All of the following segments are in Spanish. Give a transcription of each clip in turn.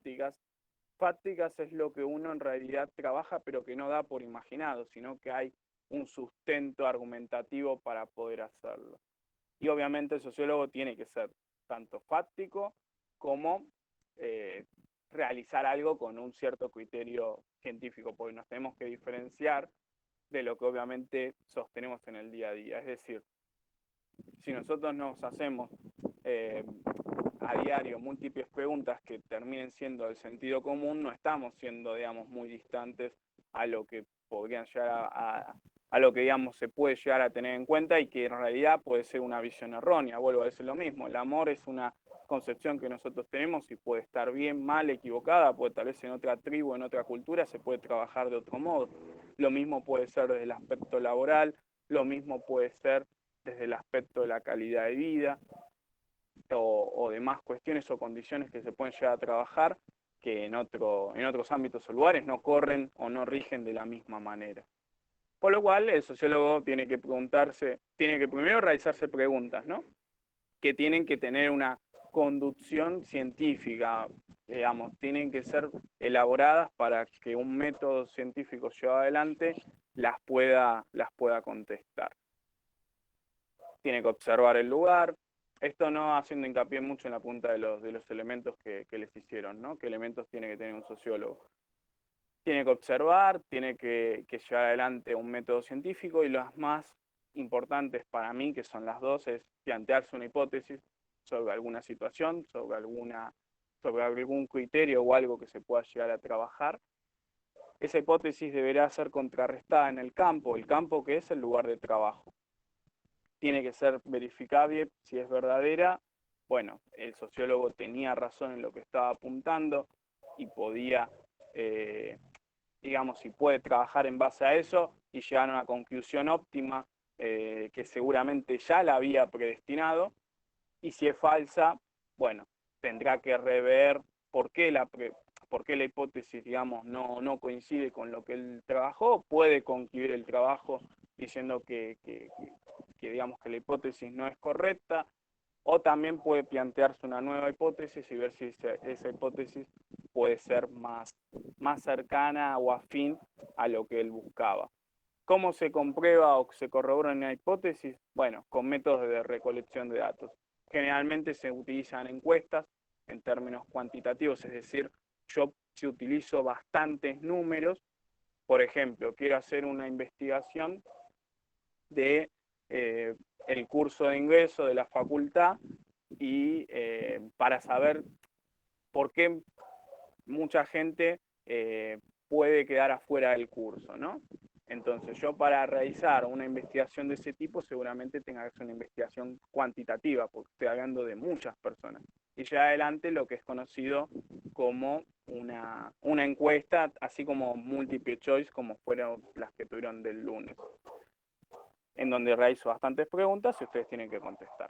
fácticas. Fácticas es lo que uno en realidad trabaja, pero que no da por imaginado, sino que hay un sustento argumentativo para poder hacerlo. Y obviamente el sociólogo tiene que ser tanto fáctico como realizar algo con un cierto criterio científico, porque nos tenemos que diferenciar de lo que obviamente sostenemos en el día a día. Es decir, si nosotros nos hacemos a diario múltiples preguntas que terminen siendo del sentido común, no estamos siendo, digamos, muy distantes a lo que podrían llegar a lo que, digamos, se puede llegar a tener en cuenta y que en realidad puede ser una visión errónea. Vuelvo a decir lo mismo, el amor es una concepción que nosotros tenemos y puede estar bien, mal, equivocada, puede tal vez en otra tribu, en otra cultura se puede trabajar de otro modo. Lo mismo puede ser desde el aspecto laboral, lo mismo puede ser desde el aspecto de la calidad de vida o demás cuestiones o condiciones que se pueden llegar a trabajar que en otros ámbitos o lugares no corren o no rigen de la misma manera. Por lo cual el sociólogo tiene que preguntarse, tiene que primero realizarse preguntas, ¿no? Que tienen que tener una conducción científica, digamos, tienen que ser elaboradas para que un método científico llevado adelante las pueda contestar. Tiene que observar el lugar, esto no haciendo hincapié mucho en la punta de los elementos que les hicieron, ¿no? ¿Qué elementos tiene que tener un sociólogo? Tiene que observar, tiene que llevar adelante un método científico y las más importantes para mí, que son las dos, es plantearse una hipótesis sobre alguna situación, sobre algún criterio o algo que se pueda llegar a trabajar. Esa hipótesis deberá ser contrarrestada en el campo que es el lugar de trabajo. Tiene que ser verificable si es verdadera. Bueno, el sociólogo tenía razón en lo que estaba apuntando y podía, digamos, si puede trabajar en base a eso y llegar a una conclusión óptima que seguramente ya la había predestinado. Y si es falsa, bueno, tendrá que rever por qué la hipótesis, digamos, no coincide con lo que él trabajó. Puede concluir el trabajo diciendo que digamos que la hipótesis no es correcta, o también puede plantearse una nueva hipótesis y ver si esa hipótesis puede ser más cercana o afín a lo que él buscaba. ¿Cómo se comprueba o se corrobora una hipótesis? Bueno, con métodos de recolección de datos. Generalmente se utilizan encuestas en términos cuantitativos, es decir, yo si utilizo bastantes números, por ejemplo, quiero hacer una investigación de el curso de ingreso de la facultad y para saber por qué mucha gente puede quedar afuera del curso, ¿no? Entonces yo para realizar una investigación de ese tipo seguramente tenga que hacer una investigación cuantitativa, porque estoy hablando de muchas personas. Y ya adelante lo que es conocido como una encuesta, así como multiple choice, como fueron las que tuvieron del lunes, en donde realizo bastantes preguntas y ustedes tienen que contestar.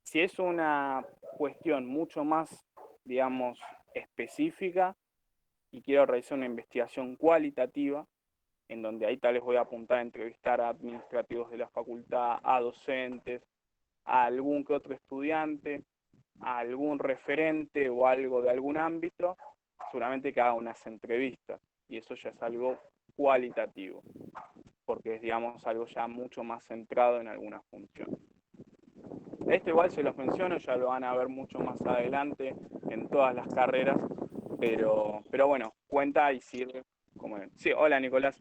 Si es una cuestión mucho más, digamos, específica y quiero realizar una investigación cualitativa, en donde ahí tal vez voy a apuntar a entrevistar a administrativos de la facultad, a docentes, a algún que otro estudiante, a algún referente o algo de algún ámbito, seguramente que haga unas entrevistas, y eso ya es algo cualitativo, porque es, digamos, algo ya mucho más centrado en alguna función. Esto igual se los menciono, ya lo van a ver mucho más adelante en todas las carreras, pero bueno, cuenta y sirve como... Sí, hola Nicolás.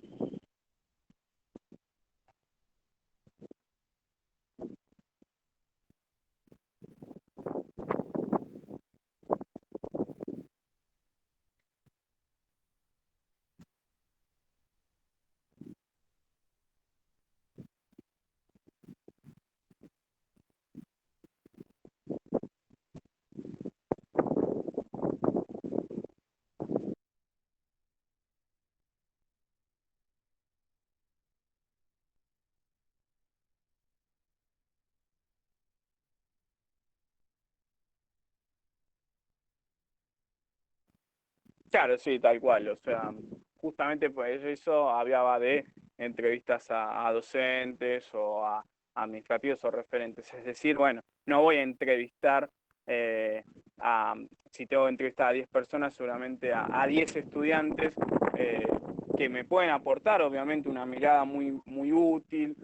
Claro, sí, tal cual, o sea, justamente pues eso hablaba de entrevistas a docentes o a administrativos o referentes, es decir, bueno, no voy a entrevistar si tengo que entrevistar a 10 personas, seguramente a 10 estudiantes que me pueden aportar, obviamente, una mirada muy, muy útil,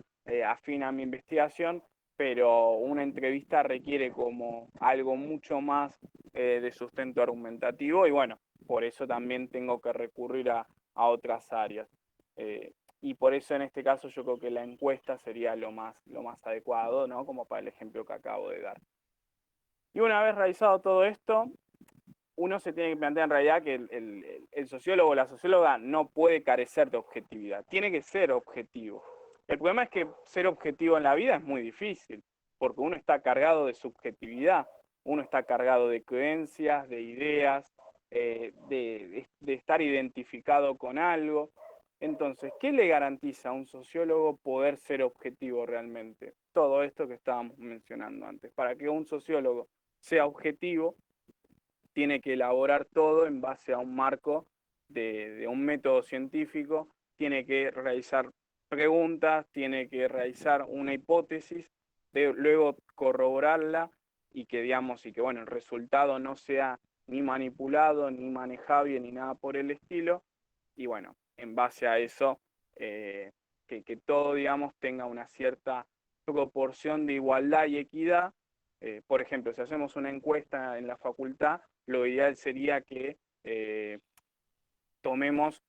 afín a mi investigación, pero una entrevista requiere como algo mucho más de sustento argumentativo y bueno, por eso también tengo que recurrir a otras áreas. Y por eso en este caso yo creo que la encuesta sería lo más adecuado, ¿no? Como para el ejemplo que acabo de dar. Y una vez realizado todo esto, uno se tiene que plantear en realidad que el sociólogo o la socióloga no puede carecer de objetividad, tiene que ser objetivo. El problema es que ser objetivo en la vida es muy difícil, porque uno está cargado de subjetividad, uno está cargado de creencias, de ideas, de estar identificado con algo. Entonces, ¿qué le garantiza a un sociólogo poder ser objetivo realmente? Todo esto que estábamos mencionando antes. Para que un sociólogo sea objetivo, tiene que elaborar todo en base a un marco de un método científico, tiene que realizar preguntas, tiene que realizar una hipótesis, luego corroborarla y que, digamos, y que bueno, el resultado no sea ni manipulado, ni manejable, ni nada por el estilo. Y bueno, en base a eso, que todo, digamos, tenga una cierta proporción de igualdad y equidad. Por ejemplo, si hacemos una encuesta en la facultad, lo ideal sería que tomemos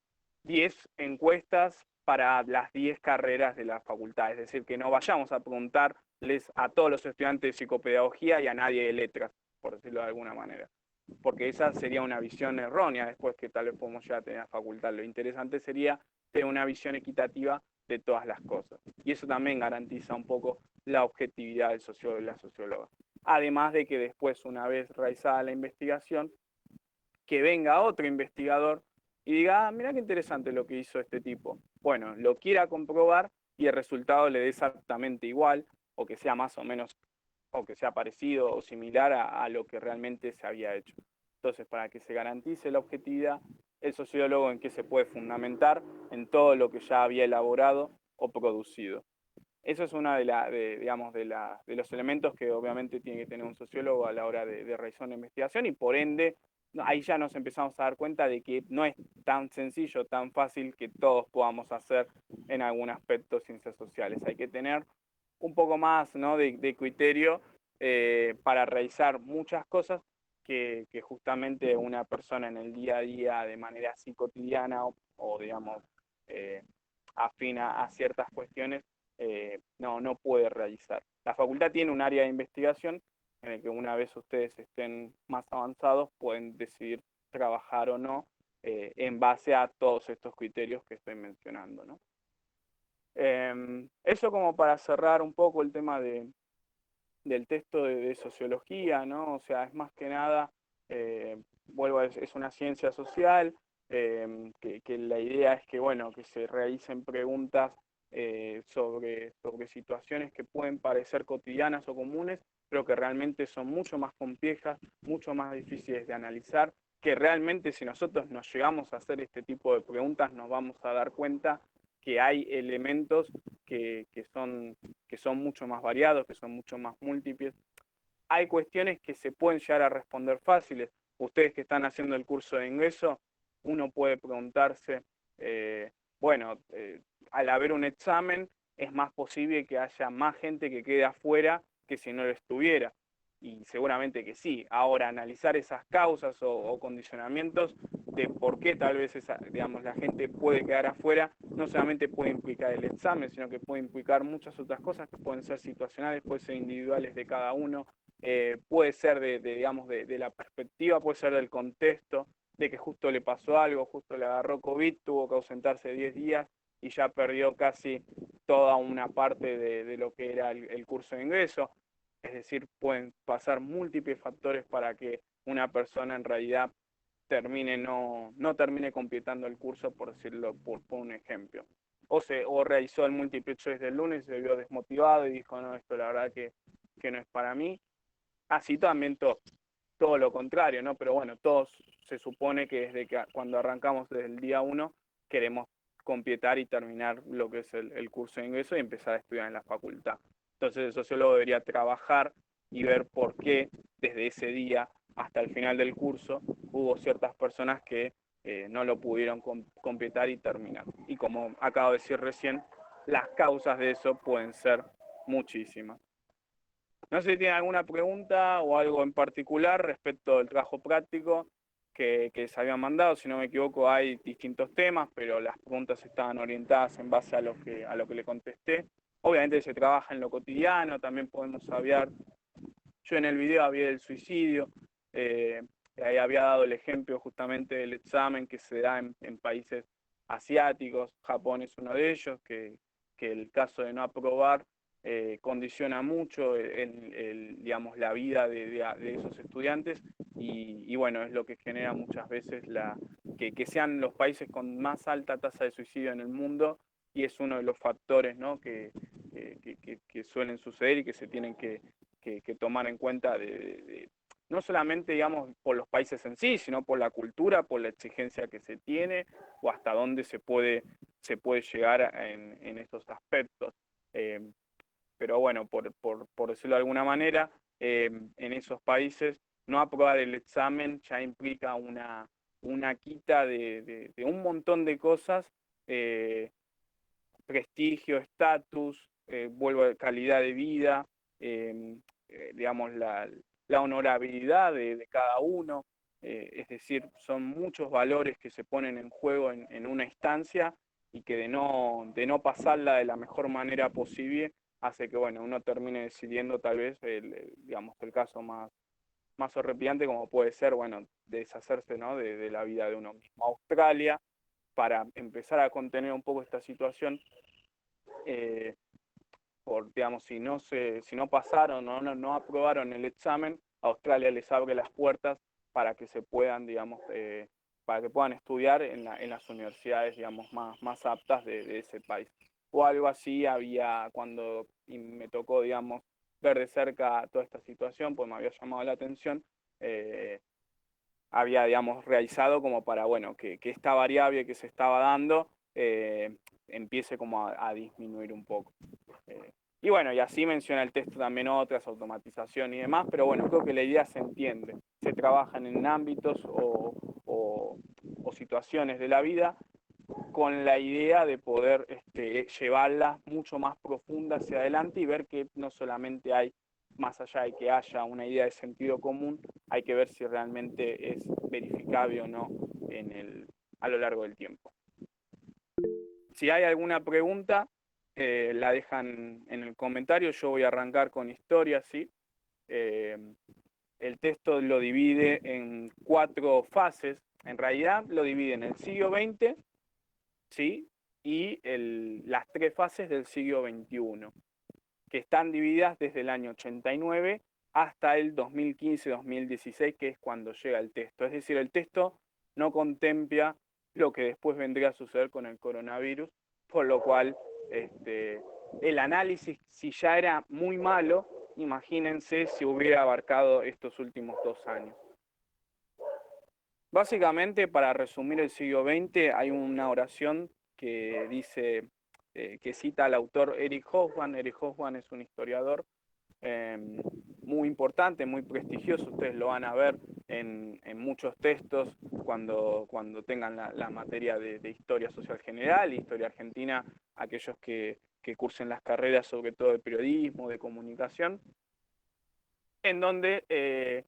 10 encuestas para las 10 carreras de la facultad, es decir, que no vayamos a preguntarles a todos los estudiantes de psicopedagogía y a nadie de letras, por decirlo de alguna manera, porque esa sería una visión errónea después que tal vez podemos llegar a tener la facultad. Lo interesante sería tener una visión equitativa de todas las cosas, y eso también garantiza un poco la objetividad del sociólogo y la socióloga. Además de que después, una vez realizada la investigación, que venga otro investigador y diga, mira qué interesante lo que hizo este tipo. Bueno, lo quiera comprobar y el resultado le dé exactamente igual, o que sea más o menos, o que sea parecido o similar a lo que realmente se había hecho. Entonces, para que se garantice la objetividad, el sociólogo en qué se puede fundamentar en todo lo que ya había elaborado o producido. Eso es una digamos, de los elementos que obviamente tiene que tener un sociólogo a la hora de realizar una investigación y por ende ahí ya nos empezamos a dar cuenta de que no es tan sencillo, tan fácil que todos podamos hacer en algún aspecto ciencias sociales. Hay que tener un poco más, ¿no?, de criterio para realizar muchas cosas que justamente una persona en el día a día de manera así cotidiana o digamos, afina a ciertas cuestiones no puede realizar. La facultad tiene un área de investigación en el que una vez ustedes estén más avanzados pueden decidir trabajar o no en base a todos estos criterios que estoy mencionando, ¿no? Eso como para cerrar un poco el tema del texto de sociología, ¿no? O sea, es más que nada, vuelvo a decir, es una ciencia social, que la idea es que, bueno, que se realicen preguntas sobre situaciones que pueden parecer cotidianas o comunes, pero que realmente son mucho más complejas, mucho más difíciles de analizar, que realmente si nosotros nos llegamos a hacer este tipo de preguntas nos vamos a dar cuenta que hay elementos que son mucho más variados, que son mucho más múltiples. Hay cuestiones que se pueden llegar a responder fáciles. Ustedes que están haciendo el curso de ingreso, uno puede preguntarse, bueno, al haber un examen, es más posible que haya más gente que quede afuera que si no lo estuviera. Y seguramente que sí. Ahora, analizar esas causas o condicionamientos de por qué tal vez digamos, la gente puede quedar afuera, no solamente puede implicar el examen, sino que puede implicar muchas otras cosas que pueden ser situacionales, pueden ser individuales de cada uno, puede ser digamos, de la perspectiva, puede ser del contexto, de que justo le pasó algo, justo le agarró COVID, tuvo que ausentarse 10 días y ya perdió casi toda una parte de lo que era el curso de ingreso. Es decir, pueden pasar múltiples factores para que una persona en realidad no termine completando el curso, por decirlo por un ejemplo. O realizó el multiple choice del lunes y se vio desmotivado y dijo, no, esto la verdad que no es para mí. Así también todo lo contrario, ¿no? Pero bueno, todos se supone que desde que cuando arrancamos desde el día 1 queremos completar y terminar lo que es el curso de ingreso y empezar a estudiar en la facultad. Entonces el sociólogo debería trabajar y ver por qué desde ese día hasta el final del curso hubo ciertas personas que no lo pudieron completar y terminar. Y como acabo de decir recién, las causas de eso pueden ser muchísimas. No sé si tienen alguna pregunta o algo en particular respecto del trabajo práctico que se habían mandado. Si no me equivoco, hay distintos temas, pero las preguntas estaban orientadas en base a lo que le contesté. Obviamente se trabaja en lo cotidiano, también podemos hablar. Yo en el video había del suicidio, ahí había dado el ejemplo justamente del examen que se da en países asiáticos. Japón es uno de ellos, que el caso de no aprobar condiciona mucho digamos, la vida de esos estudiantes y bueno, es lo que genera muchas veces que sean los países con más alta tasa de suicidio en el mundo y es uno de los factores, ¿no? que suelen suceder y que se tienen que tomar en cuenta no solamente, digamos, por los países en sí, sino por la cultura, por la exigencia que se tiene o hasta dónde se puede llegar en estos aspectos. Pero bueno, por decirlo de alguna manera, en esos países no aprobar el examen ya implica una quita de un montón de cosas, prestigio, estatus, vuelvo a calidad de vida, digamos, la honorabilidad de cada uno, es decir, son muchos valores que se ponen en juego en una instancia y que de no pasarla de la mejor manera posible hace que, bueno, uno termine decidiendo tal vez, digamos, el caso más horripilante como puede ser, bueno, deshacerse, ¿no? de la vida de uno mismo. Australia, para empezar a contener un poco esta situación, digamos, si no pasaron o no aprobaron el examen, Australia les abre las puertas para que se puedan, digamos, para que puedan estudiar en las universidades, digamos, más aptas de ese país. O algo así había cuando me tocó, digamos, ver de cerca toda esta situación, pues me había llamado la atención, había, digamos, realizado como para, bueno, que esta variable que se estaba dando empiece como a disminuir un poco. Y bueno, y así menciona el texto también otras, automatización y demás, pero bueno, creo que la idea se entiende. Se trabajan en ámbitos o situaciones de la vida con la idea de poder llevarlas mucho más profunda hacia adelante y ver que no solamente hay, más allá de que haya una idea de sentido común, hay que ver si realmente es verificable o no a lo largo del tiempo. Si hay alguna pregunta, la dejan en el comentario. Yo voy a arrancar con historia, ¿sí? El texto lo divide en 4 fases. En realidad lo divide en el siglo XX, ¿sí? Y las 3 fases del siglo XXI, que están divididas desde el año 89 hasta el 2015-2016, que es cuando llega el texto. Es decir, el texto no contempla lo que después vendría a suceder con el coronavirus, por lo cual el análisis, si ya era muy malo, imagínense si hubiera abarcado estos últimos 2 años. Básicamente, para resumir el siglo XX, hay una oración que dice, que cita al autor Eric Hobsbawm. Eric Hobsbawm es un historiador muy importante, muy prestigioso. Ustedes lo van a ver en muchos textos cuando tengan la materia de historia social general, historia argentina, aquellos que cursen las carreras sobre todo de periodismo, de comunicación, en donde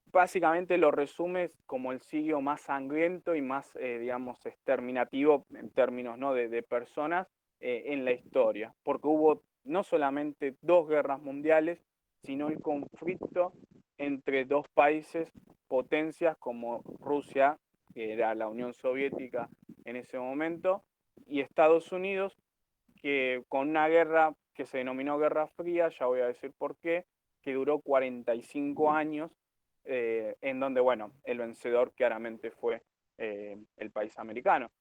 básicamente lo resume como el siglo más sangriento y más, digamos, exterminativo en términos, ¿no? de personas en la historia, porque hubo no solamente 2 guerras mundiales, sino el conflicto entre 2 países, potencias como Rusia, que era la Unión Soviética en ese momento, y Estados Unidos, que con una guerra que se denominó Guerra Fría, ya voy a decir por qué, que duró 45 años, en donde, bueno, el vencedor claramente fue el país americano.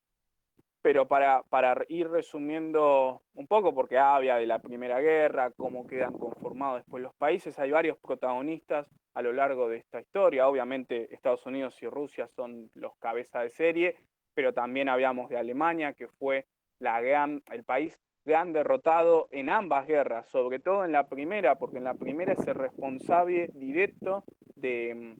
Pero para ir resumiendo un poco, porque habla de la Primera Guerra, cómo quedan conformados después los países, hay varios protagonistas a lo largo de esta historia. Obviamente Estados Unidos y Rusia son los cabezas de serie, pero también hablamos de Alemania, que fue el país le han derrotado en ambas guerras, sobre todo en la primera, porque en la primera es el responsable directo de,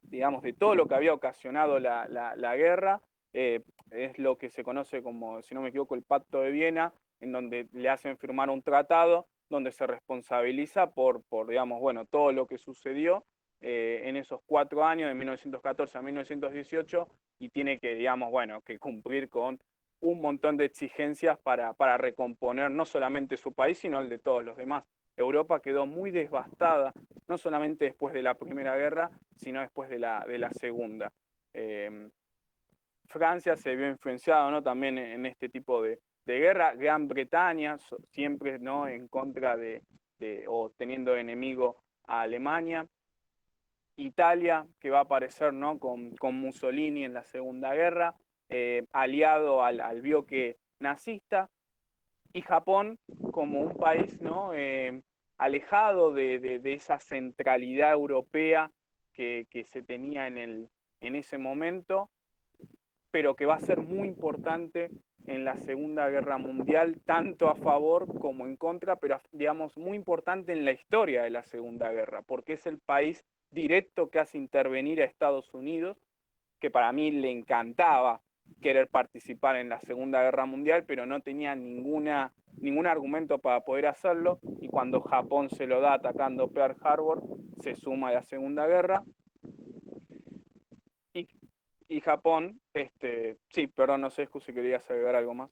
digamos, de todo lo que había ocasionado la guerra. Es lo que se conoce como, si no me equivoco, el Pacto de Viena, en donde le hacen firmar un tratado donde se responsabiliza por digamos, bueno, todo lo que sucedió en esos 4 años, de 1914 a 1918, y tiene que, digamos, bueno, que cumplir con un montón de exigencias para recomponer no solamente su país, sino el de todos los demás. Europa quedó muy devastada, no solamente después de la Primera Guerra, sino después de la Segunda. Eh, Francia se vio influenciado, ¿no? También en este tipo de guerra. Gran Bretaña siempre, ¿no? En contra o teniendo enemigo a Alemania. Italia, que va a aparecer, ¿no? Con Mussolini en la Segunda Guerra, aliado al bloque nazista. Y Japón como un país, ¿no? Alejado de esa centralidad europea que se tenía en ese momento, pero que va a ser muy importante en la Segunda Guerra Mundial, tanto a favor como en contra, pero digamos muy importante en la historia de la Segunda Guerra, porque es el país directo que hace intervenir a Estados Unidos, que para mí le encantaba querer participar en la Segunda Guerra Mundial, pero no tenía ningún argumento para poder hacerlo, y cuando Japón se lo da atacando Pearl Harbor, se suma a la Segunda Guerra, y, y Japón, sí, perdón, no sé si querías agregar algo más.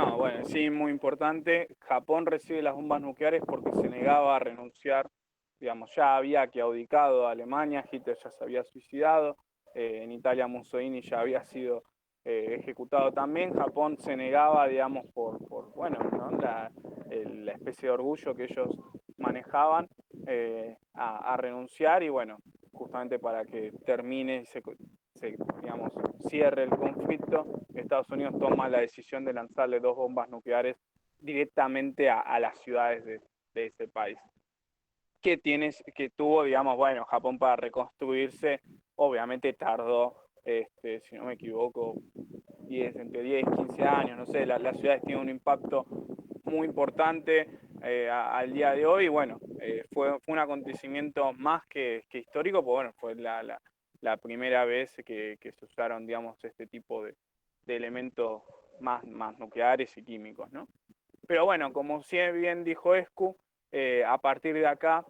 No, bueno, sí, muy importante. Japón recibe las bombas nucleares porque se negaba a renunciar, digamos, ya había claudicado a Alemania, Hitler ya se había suicidado, en Italia Mussolini ya había sido ejecutado también. Japón se negaba, digamos, bueno, ¿no? La especie de orgullo que ellos manejaban a renunciar y bueno, justamente para que termine, digamos, cierre el conflicto, Estados Unidos toma la decisión de lanzarle 2 bombas nucleares directamente a las ciudades de ese país. Que tuvo, digamos, bueno, Japón para reconstruirse, obviamente tardó, si no me equivoco, entre 10 y 15 años, no sé, las ciudades tienen un impacto muy importante al día de hoy. Bueno, fue un acontecimiento más que histórico, porque bueno, fue la primera vez que se usaron, digamos, este tipo de elementos más nucleares y químicos, ¿no? Pero bueno, como bien dijo Escu, a partir de acá,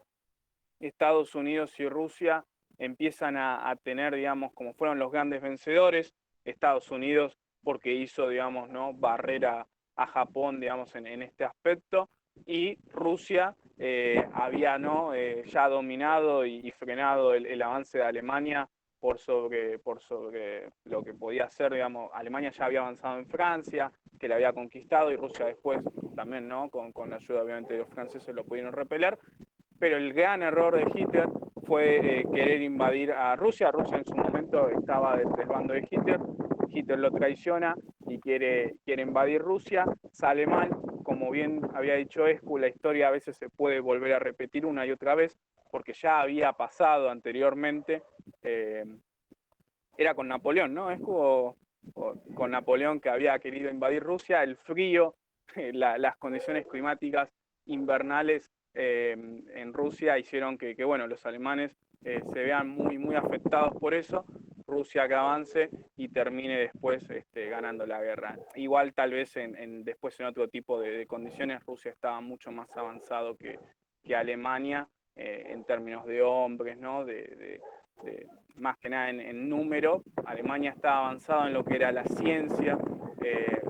Estados Unidos y Rusia empiezan a tener, digamos, como fueron los grandes vencedores, Estados Unidos porque hizo, digamos, ¿no? barrera a Japón, digamos, en este aspecto, y Rusia había ¿no? Ya dominado y frenado el avance de Alemania por sobre lo que podía hacer, digamos, Alemania ya había avanzado en Francia, que la había conquistado, y Rusia después también, ¿no? Con la ayuda obviamente de los franceses lo pudieron repeler, pero el gran error de Hitler fue querer invadir a Rusia. Rusia en su momento estaba del bando de Hitler, Hitler lo traiciona y quiere invadir Rusia, sale mal, como bien había dicho Escu, la historia a veces se puede volver a repetir una y otra vez, porque ya había pasado anteriormente, era con Napoleón, ¿no? Escu, o con Napoleón que había querido invadir Rusia, el frío, las condiciones climáticas invernales en Rusia hicieron que bueno, los alemanes se vean muy afectados por eso, Rusia que avance y termine después ganando la guerra. Igual tal vez después en otro tipo de condiciones Rusia estaba mucho más avanzado que Alemania en términos de hombres, ¿no? Más que nada en número. Alemania estaba avanzado en lo que era la ciencia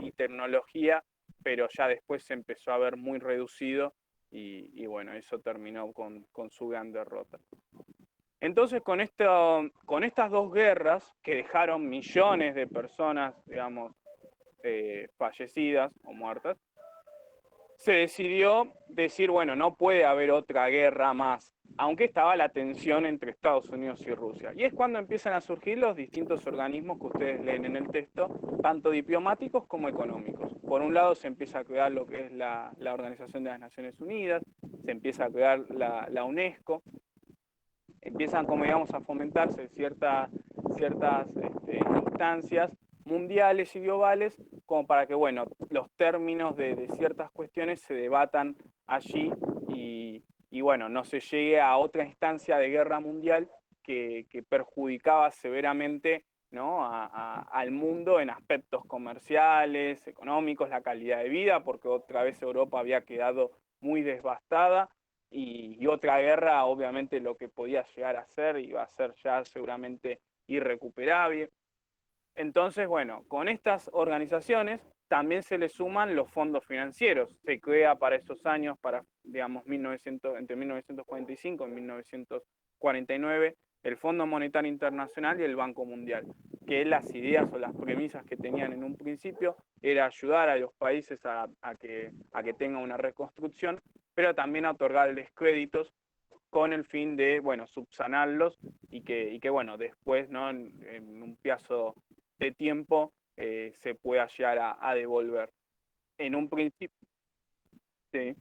y tecnología, pero ya después se empezó a ver muy reducido y bueno, eso terminó con su gran derrota. Entonces, con estas 2 guerras que dejaron millones de personas, digamos, fallecidas o muertas, se decidió decir, bueno, no puede haber otra guerra más, aunque estaba la tensión entre Estados Unidos y Rusia. Y es cuando empiezan a surgir los distintos organismos que ustedes leen en el texto, tanto diplomáticos como económicos. Por un lado se empieza a crear lo que es la Organización de las Naciones Unidas, se empieza a crear la UNESCO, empiezan, como digamos, a fomentarse ciertas instancias mundiales y globales como para que, bueno, los términos de ciertas cuestiones se debatan allí y, bueno, no se llegue a otra instancia de guerra mundial que perjudicaba severamente, ¿no? al mundo en aspectos comerciales, económicos, la calidad de vida, porque otra vez Europa había quedado muy devastada y otra guerra, obviamente lo que podía llegar a ser iba a ser ya seguramente irrecuperable. Entonces, bueno, con estas organizaciones también se le suman los fondos financieros. Se crea para esos años, para, digamos, entre 1945 y 1949, el Fondo Monetario Internacional y el Banco Mundial, que las ideas o las premisas que tenían en un principio era ayudar a los países a que tengan una reconstrucción, pero también a otorgarles créditos con el fin de, bueno, subsanarlos y que bueno, después, ¿no? En un plazo de tiempo se pueda llegar a devolver. En un principio, sí.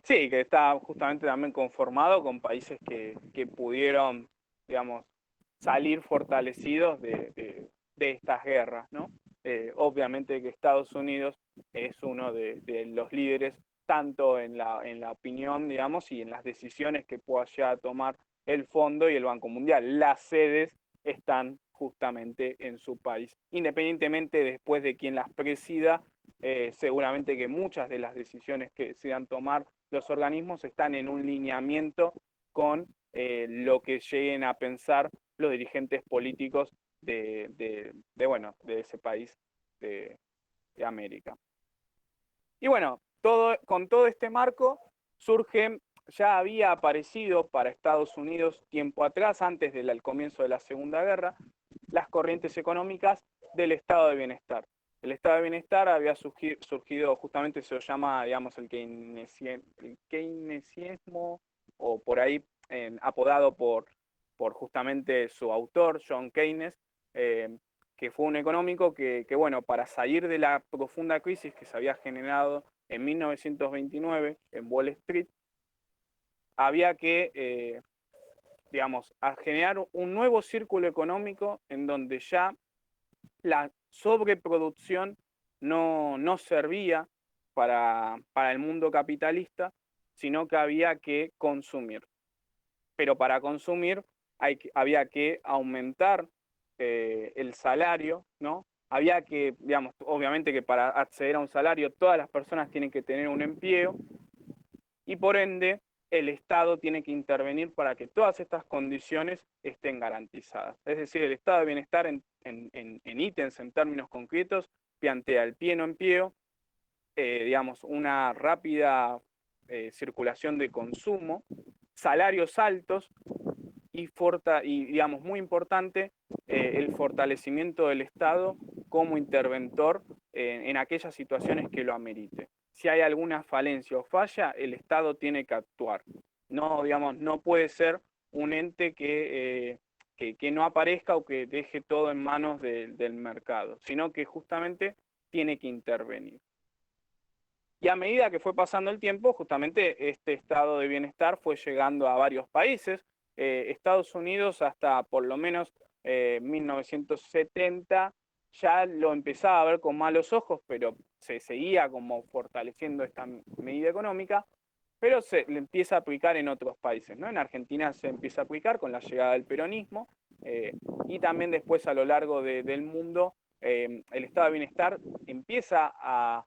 Sí, que está justamente también conformado con países que pudieron, digamos, salir fortalecidos de estas guerras, ¿no? Obviamente que Estados Unidos es uno de los líderes tanto en la opinión, digamos, y en las decisiones que pueda llegar a tomar el Fondo y el Banco Mundial. Las sedes están justamente en su país. Independientemente después de quién las presida, seguramente que muchas de las decisiones que decidan tomar los organismos están en un lineamiento con lo que lleguen a pensar los dirigentes políticos de ese país de América. Y bueno, con todo este marco surge, ya había aparecido para Estados Unidos tiempo atrás, antes del comienzo de la Segunda Guerra, las corrientes económicas del estado de bienestar. El estado de bienestar había surgido justamente, se lo llama, digamos, el keynesianismo, o por ahí apodado por justamente su autor, John Keynes, que fue un económico que, bueno, para salir de la profunda crisis que se había generado en 1929 en Wall Street, había que, digamos, a generar un nuevo círculo económico en donde ya la sobreproducción no servía para el mundo capitalista, sino que había que consumir. Pero para consumir había que aumentar el salario, ¿no? Había que, digamos, obviamente que para acceder a un salario todas las personas tienen que tener un empleo y por ende el Estado tiene que intervenir para que todas estas condiciones estén garantizadas. Es decir, el estado de bienestar en ítems, en términos concretos, plantea el pleno empleo, digamos, una rápida circulación de consumo, salarios altos y digamos, muy importante, el fortalecimiento del Estado como interventor en aquellas situaciones que lo amerite. Si hay alguna falencia o falla, el Estado tiene que actuar. No, digamos, no puede ser un ente que no aparezca o que deje todo en manos del mercado, sino que justamente tiene que intervenir. Y a medida que fue pasando el tiempo, justamente este estado de bienestar fue llegando a varios países. Estados Unidos hasta por lo menos 1970 ya lo empezaba a ver con malos ojos, pero se seguía como fortaleciendo esta medida económica, pero se le empieza a aplicar en otros países, ¿no? En Argentina se empieza a aplicar con la llegada del peronismo y también después a lo largo del mundo el estado de bienestar empieza a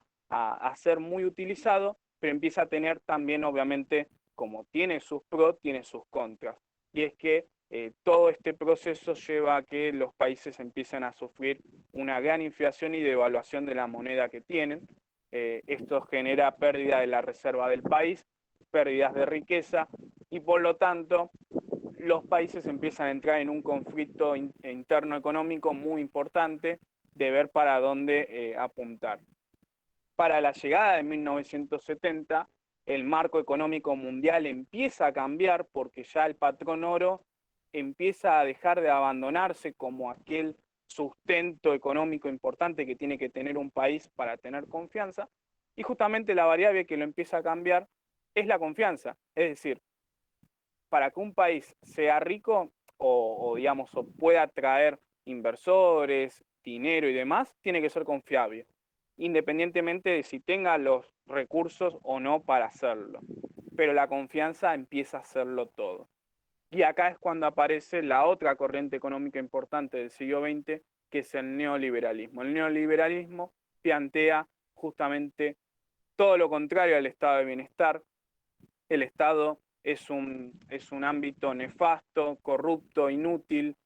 ser muy utilizado, pero empieza a tener también, obviamente, como tiene sus pros, tiene sus contras. Y es que todo este proceso lleva a que los países empiecen a sufrir una gran inflación y devaluación de la moneda que tienen. Esto genera pérdida de la reserva del país, pérdidas de riqueza y por lo tanto los países empiezan a entrar en un conflicto interno económico muy importante de ver para dónde apuntar. Para la llegada de 1970, el marco económico mundial empieza a cambiar porque ya el patrón oro empieza a dejar de abandonarse como aquel sustento económico importante que tiene que tener un país para tener confianza, y justamente la variable que lo empieza a cambiar es la confianza. Es decir, para que un país sea rico digamos, o pueda atraer inversores, dinero y demás, tiene que ser confiable, independientemente de si tenga los recursos o no para hacerlo. Pero la confianza empieza a hacerlo todo. Y acá es cuando aparece la otra corriente económica importante del siglo XX, que es el neoliberalismo. El neoliberalismo plantea justamente todo lo contrario al estado de bienestar. El Estado es un ámbito nefasto, corrupto, inútil,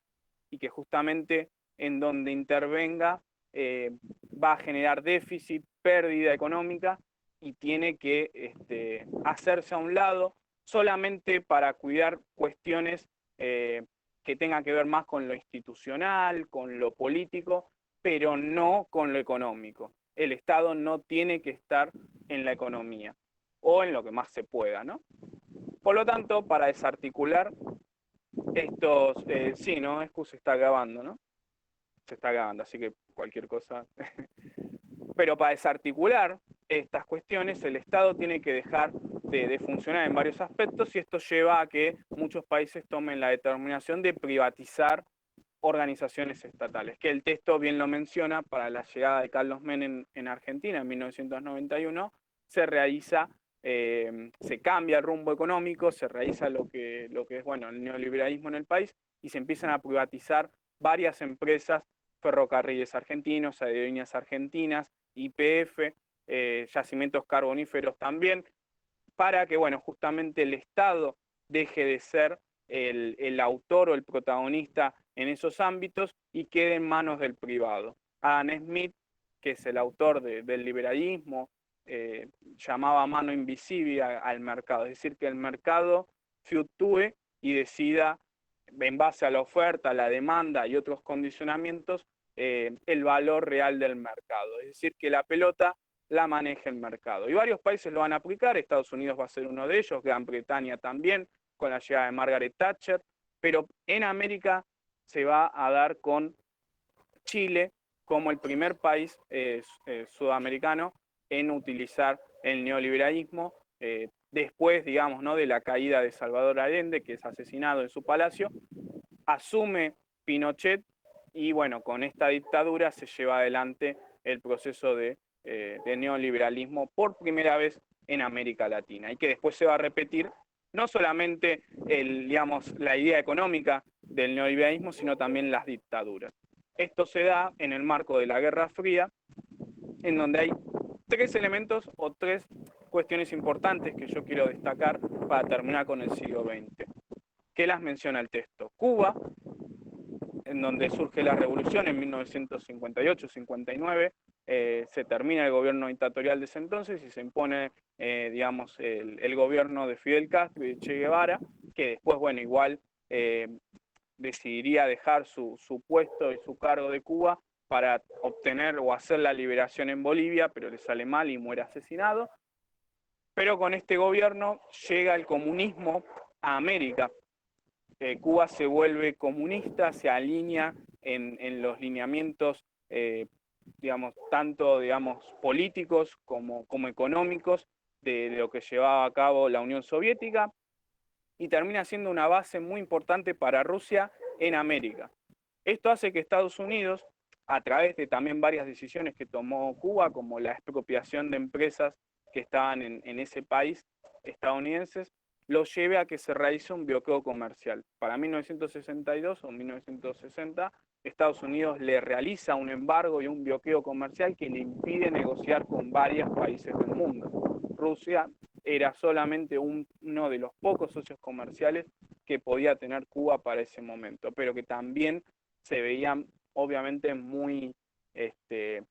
y que justamente en donde intervenga va a generar déficit, pérdida económica, y tiene que hacerse a un lado solamente para cuidar cuestiones que tengan que ver más con lo institucional, con lo político, pero no con lo económico. El Estado no tiene que estar en la economía, o en lo que más se pueda, ¿no? Por lo tanto, para desarticular estos, sí, ¿no? Escu se está grabando, ¿no? Se está grabando, así que cualquier cosa. Pero para desarticular estas cuestiones, el Estado tiene que dejar de funcionar en varios aspectos y esto lleva a que muchos países tomen la determinación de privatizar organizaciones estatales, que el texto bien lo menciona. Para la llegada de Carlos Menem en Argentina en 1991, se realiza se cambia el rumbo económico, se realiza lo que es bueno, el neoliberalismo en el país y se empiezan a privatizar varias empresas, ferrocarriles argentinos, aerolíneas argentinas, YPF, yacimientos carboníferos también, para que, bueno, justamente el Estado deje de ser el autor o el protagonista en esos ámbitos y quede en manos del privado. Adam Smith, que es el autor del liberalismo, llamaba mano invisible al mercado, es decir, que el mercado fluctúe y decida, en base a la oferta, la demanda y otros condicionamientos, el valor real del mercado. Es decir, que la pelota la maneja el mercado. Y varios países lo van a aplicar, Estados Unidos va a ser uno de ellos, Gran Bretaña también, con la llegada de Margaret Thatcher, pero en América se va a dar con Chile como el primer país sudamericano en utilizar el neoliberalismo después, digamos, ¿no?, de la caída de Salvador Allende, que es asesinado en su palacio, asume Pinochet y, bueno, con esta dictadura se lleva adelante el proceso de neoliberalismo por primera vez en América Latina y que después se va a repetir no solamente digamos, la idea económica del neoliberalismo, sino también las dictaduras. Esto se da en el marco de la Guerra Fría, en donde hay tres elementos o tres cuestiones importantes que yo quiero destacar para terminar con el siglo XX. ¿Qué las menciona el texto? Cuba, en donde surge la revolución en 1958-59, se termina el gobierno dictatorial de ese entonces y se impone, digamos, el gobierno de Fidel Castro y de Che Guevara, que después, bueno, igual decidiría dejar su puesto y su cargo de Cuba para obtener o hacer la liberación en Bolivia, pero le sale mal y muere asesinado. Pero con este gobierno llega el comunismo a América. Cuba se vuelve comunista, se alinea en los lineamientos, digamos, tanto digamos, políticos como económicos de lo que llevaba a cabo la Unión Soviética y termina siendo una base muy importante para Rusia en América. Esto hace que Estados Unidos, a través de también varias decisiones que tomó Cuba, como la expropiación de empresas que estaban en ese país estadounidenses, lo lleve a que se realice un bloqueo comercial. Para 1962 o 1960, Estados Unidos le realiza un embargo y un bloqueo comercial que le impide negociar con varios países del mundo. Rusia era solamente uno de los pocos socios comerciales que podía tener Cuba para ese momento, pero que también se veían obviamente muy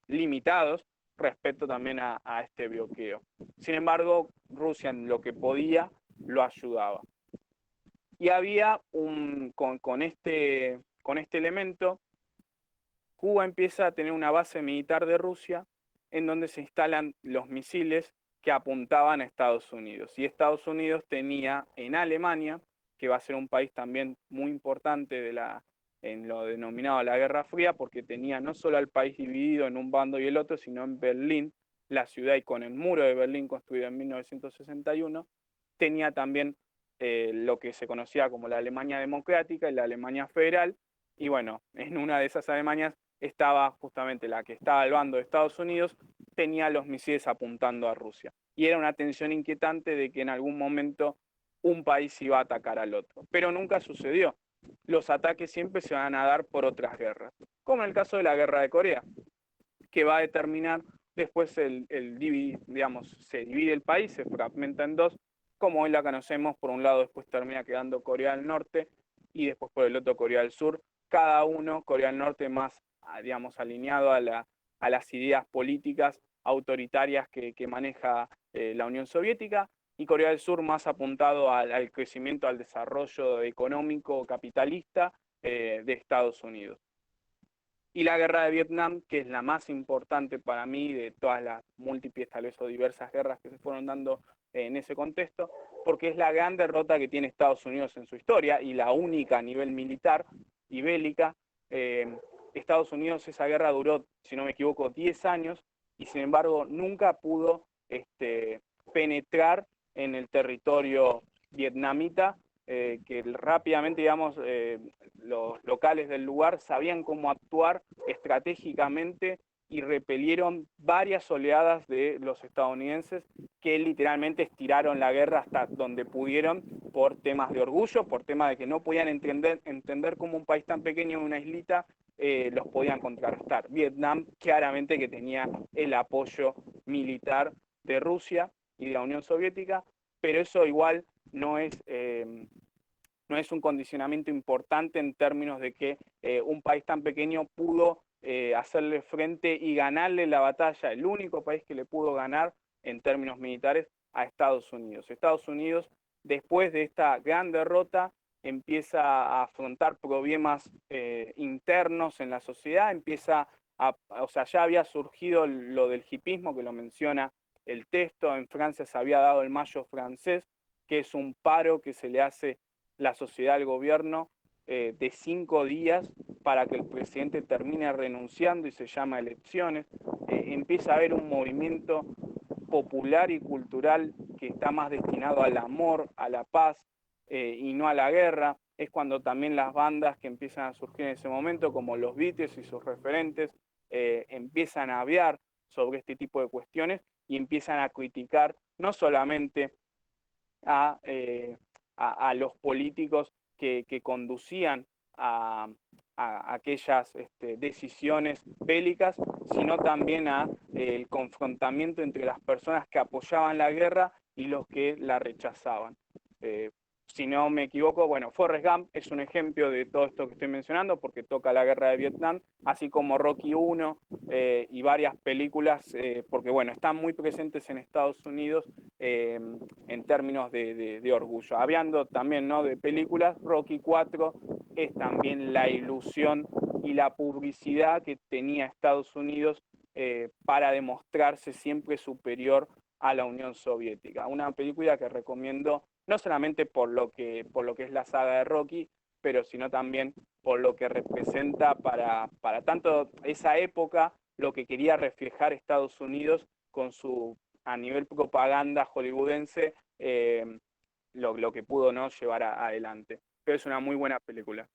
limitados respecto también a este bloqueo. Sin embargo, Rusia en lo que podía lo ayudaba. Y había con este elemento, Cuba empieza a tener una base militar de Rusia en donde se instalan los misiles que apuntaban a Estados Unidos. Y Estados Unidos tenía en Alemania, que va a ser un país también muy importante en lo denominado la Guerra Fría, porque tenía no solo al país dividido en un bando y el otro, sino en Berlín, la ciudad, y con el muro de Berlín construido en 1961, tenía también lo que se conocía como la Alemania democrática y la Alemania federal, y bueno, en una de esas Alemanias estaba justamente la que estaba al bando de Estados Unidos, tenía los misiles apuntando a Rusia. Y era una tensión inquietante de que en algún momento un país iba a atacar al otro. Pero nunca sucedió. Los ataques siempre se van a dar por otras guerras, como en el caso de la Guerra de Corea, que va a determinar después digamos, se divide el país, se fragmenta en dos, como hoy la conocemos. Por un lado después termina quedando Corea del Norte y después por el otro Corea del Sur, cada uno, Corea del Norte más, digamos, alineado a las ideas políticas autoritarias que maneja la Unión Soviética, y Corea del Sur más apuntado al crecimiento, al desarrollo económico capitalista de Estados Unidos. Y la guerra de Vietnam, que es la más importante para mí de todas las múltiples, tal vez, o diversas guerras que se fueron dando en ese contexto, porque es la gran derrota que tiene Estados Unidos en su historia y la única a nivel militar y bélica. Estados Unidos, esa guerra duró, si no me equivoco, 10 años y sin embargo nunca pudo penetrar en el territorio vietnamita, que rápidamente, digamos, los locales del lugar sabían cómo actuar estratégicamente y repelieron varias oleadas de los estadounidenses que que literalmente estiraron la guerra hasta donde pudieron por temas de orgullo, por temas de que no podían entender cómo un país tan pequeño, una islita, los podían contrarrestar. Vietnam claramente que tenía el apoyo militar de Rusia y de la Unión Soviética, pero eso igual no es un condicionamiento importante en términos de que un país tan pequeño pudo hacerle frente y ganarle la batalla, el único país que le pudo ganar en términos militares a Estados Unidos. Estados Unidos, después de esta gran derrota, empieza a afrontar problemas internos en la sociedad, o sea, ya había surgido lo del hipismo, que lo menciona el texto. En Francia se había dado el Mayo francés, que es un paro que se le hace la sociedad al gobierno de 5 días para que el presidente termine renunciando, y se llama elecciones. Empieza a haber un movimiento popular y cultural que está más destinado al amor, a la paz y no a la guerra. Es cuando también las bandas que empiezan a surgir en ese momento, como los Beatles y sus referentes, empiezan a hablar sobre este tipo de cuestiones y empiezan a criticar no solamente a, los políticos que conducían a aquellas decisiones bélicas, sino también el confrontamiento entre las personas que apoyaban la guerra y los que la rechazaban. Si no me equivoco, bueno, Forrest Gump es un ejemplo de todo esto que estoy mencionando, porque toca la guerra de Vietnam, así como Rocky 1 y varias películas, porque bueno, están muy presentes en Estados Unidos en términos de orgullo. Hablando también, ¿no?, de películas, Rocky 4 es también la ilusión y la publicidad que tenía Estados Unidos para demostrarse siempre superior a la Unión Soviética. Una película que recomiendo no solamente por lo que es la saga de Rocky, pero sino también por lo que representa para tanto esa época, lo que quería reflejar Estados Unidos con su, a nivel propaganda hollywoodense, lo que pudo, ¿no?, llevar adelante. Pero es una muy buena película.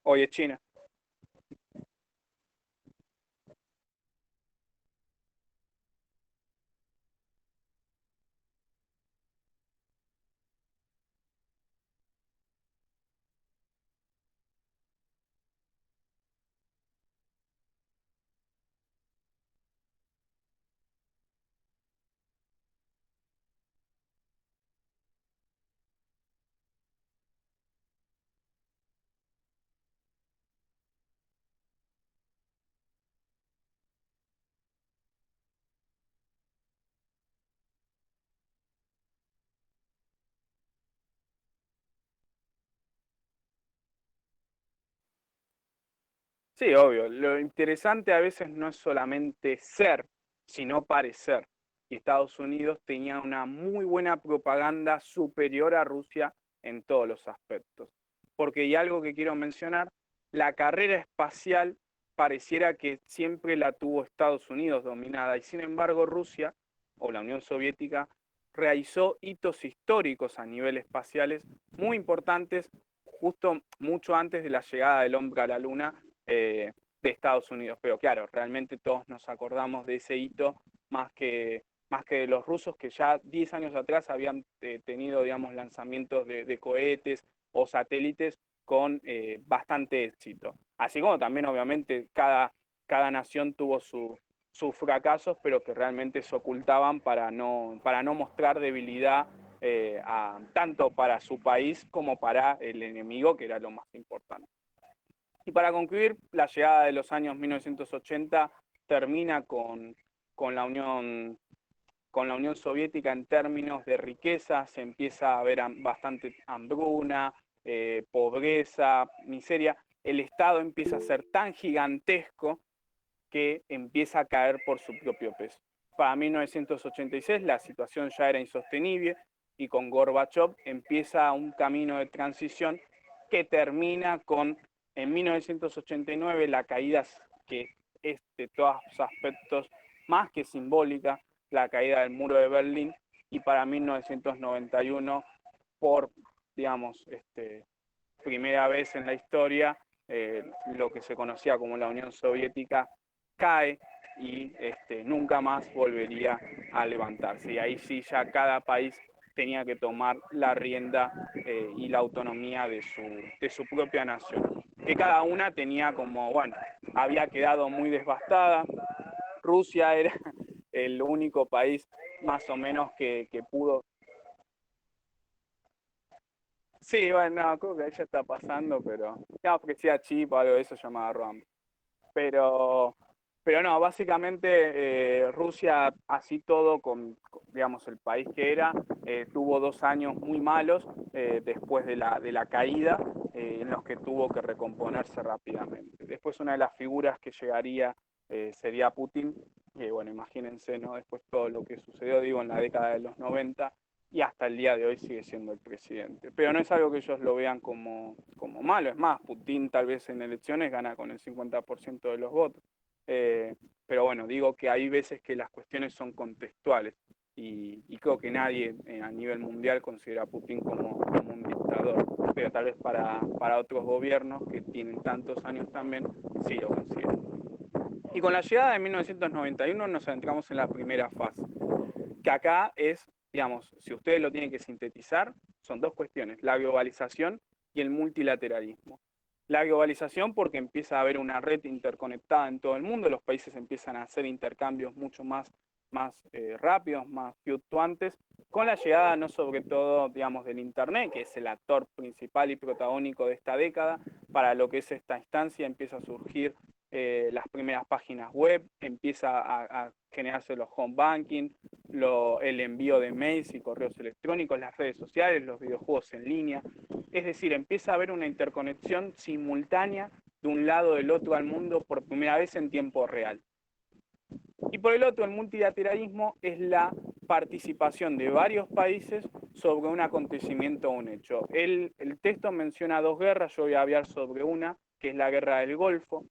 Hoy es China. Sí, obvio. Lo interesante a veces no es solamente ser, sino parecer. Y Estados Unidos tenía una muy buena propaganda superior a Rusia en todos los aspectos. Porque, y algo que quiero mencionar, la carrera espacial pareciera que siempre la tuvo Estados Unidos dominada, y sin embargo Rusia o la Unión Soviética realizó hitos históricos a nivel espaciales muy importantes justo mucho antes de la llegada del hombre a la Luna de Estados Unidos. Pero claro, realmente todos nos acordamos de ese hito más que de los rusos, que ya 10 años atrás habían tenido, digamos, lanzamientos de cohetes o satélites con bastante éxito. Así como también, obviamente, cada nación tuvo sus fracasos, pero que realmente se ocultaban para no mostrar debilidad tanto para su país como para el enemigo, que era lo más importante. Y para concluir, la llegada de los años 1980 termina con la Unión Soviética en términos de riqueza. Se empieza a ver bastante hambruna, pobreza, miseria. El Estado empieza a ser tan gigantesco que empieza a caer por su propio peso. Para 1986 la situación ya era insostenible, y con Gorbachev empieza un camino de transición que termina con, en 1989, la caída que es de todos los aspectos más que simbólica, la caída del muro de Berlín, y para 1991, por, digamos, primera vez en la historia, lo que se conocía como la Unión Soviética cae y nunca más volvería a levantarse. Y ahí sí ya cada país tenía que tomar la rienda y la autonomía de su propia nación, que cada una tenía como, bueno, había quedado muy devastada. Rusia era el único país más o menos que pudo. Sí, bueno, no, creo que ahí ya está pasando, pero ya ofrecía chip o algo de eso llamaba RAM. Pero, pero no, básicamente Rusia, así todo, digamos, el país que era, tuvo 2 años muy malos después de la caída, en los que tuvo que recomponerse rápidamente. Después una de las figuras que llegaría sería Putin, que bueno, imagínense, ¿no? Después todo lo que sucedió, digo, en la década de los 90 y hasta el día de hoy sigue siendo el presidente. Pero no es algo que ellos lo vean como malo, es más, Putin tal vez en elecciones gana con el 50% de los votos. Eh, pero bueno, digo que hay veces que las cuestiones son contextuales y creo que nadie a nivel mundial considera a Putin como un dictador, pero tal vez para otros gobiernos que tienen tantos años también, sí lo consideran. Y con la llegada de 1991 nos adentramos en la primera fase, que acá es, digamos, si ustedes lo tienen que sintetizar, son dos cuestiones, la globalización y el multilateralismo. La globalización porque empieza a haber una red interconectada en todo el mundo, los países empiezan a hacer intercambios mucho más rápidos, más fluctuantes, con la llegada no sobre todo, digamos, del Internet, que es el actor principal y protagónico de esta década, para lo que es esta instancia empieza a surgir las primeras páginas web, empieza a generarse los home banking, el envío de mails y correos electrónicos, las redes sociales, los videojuegos en línea. Es decir, empieza a haber una interconexión simultánea de un lado del otro al mundo por primera vez en tiempo real. Y por el otro, el multilateralismo es la participación de varios países sobre un acontecimiento o un hecho. El texto menciona dos guerras, yo voy a hablar sobre una, que es la guerra del Golfo,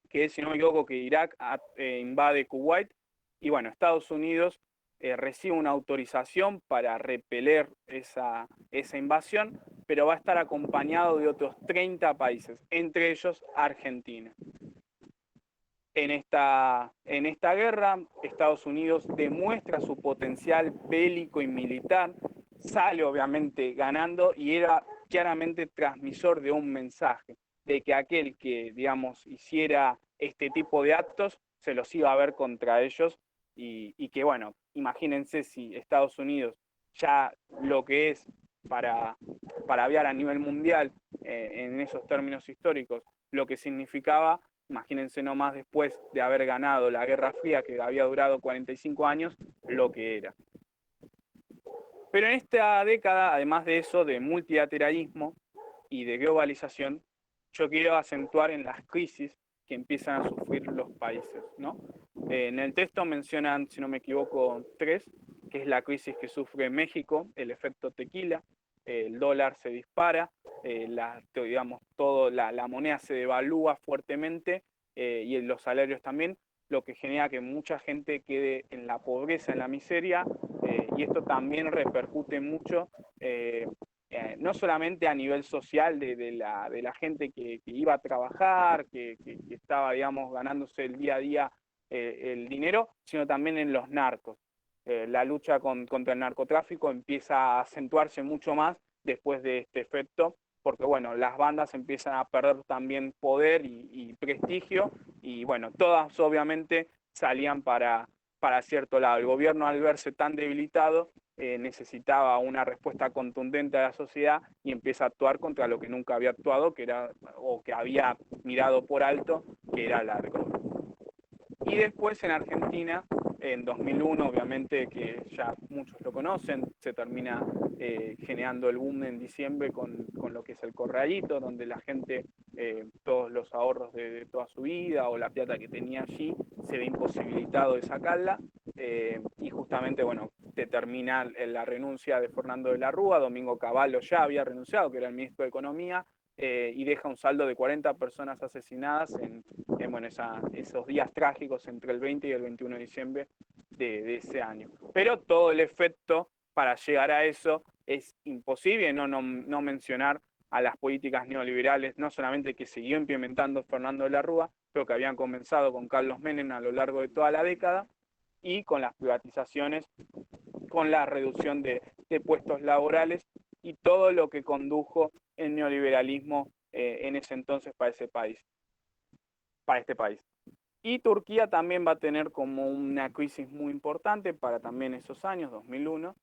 que es, si no me equivoco, que Irak invade Kuwait, y bueno, Estados Unidos recibe una autorización para repeler esa invasión, pero va a estar acompañado de otros 30 países, entre ellos Argentina. En esta guerra, Estados Unidos demuestra su potencial bélico y militar, sale obviamente ganando y era claramente transmisor de un mensaje, de que aquel que, digamos, hiciera este tipo de actos, se los iba a ver contra ellos y que, bueno, imagínense si Estados Unidos ya lo que es para aviar a nivel mundial, en esos términos históricos, lo que significaba. Imagínense nomás después de haber ganado la Guerra Fría, que había durado 45 años, lo que era. Pero en esta década, además de eso, de multilateralismo y de globalización, yo quiero acentuar en las crisis que empiezan a sufrir los países, ¿no? En el texto mencionan, si no me equivoco, tres, que es la crisis que sufre México, el efecto tequila, el dólar se dispara, digamos, la moneda se devalúa fuertemente y los salarios también, lo que genera que mucha gente quede en la pobreza, en la miseria, y esto también repercute mucho, no solamente a nivel social de la gente que iba a trabajar, que estaba, digamos, ganándose el día a día el dinero, sino también en los narcos. La lucha contra el narcotráfico empieza a acentuarse mucho más después de este efecto, porque bueno, las bandas empiezan a perder también poder y prestigio, y bueno, todas obviamente salían para cierto lado. El gobierno, al verse tan debilitado, necesitaba una respuesta contundente a la sociedad y empieza a actuar contra lo que nunca había actuado, que era, o que había mirado por alto, que era la droga. Y después en Argentina, en 2001, obviamente que ya muchos lo conocen, se termina generando el boom en diciembre con lo que es el corralito, donde la gente, todos los ahorros de toda su vida o la plata que tenía allí, se ve imposibilitado de sacarla. Y justamente, bueno, determina la renuncia de Fernando de la Rúa. Domingo Cavallo ya había renunciado, que era el ministro de Economía, y deja un saldo de 40 personas asesinadas en bueno, esos días trágicos entre el 20 y el 21 de diciembre de ese año. Pero todo el efecto para llegar a eso es imposible no mencionar a las políticas neoliberales, no solamente que siguió implementando Fernando de la Rúa, pero que habían comenzado con Carlos Menem a lo largo de toda la década, y con las privatizaciones, con la reducción de puestos laborales y todo lo que condujo el neoliberalismo en ese entonces para ese país, para este país. Y Turquía también va a tener como una crisis muy importante para también esos años, 2001,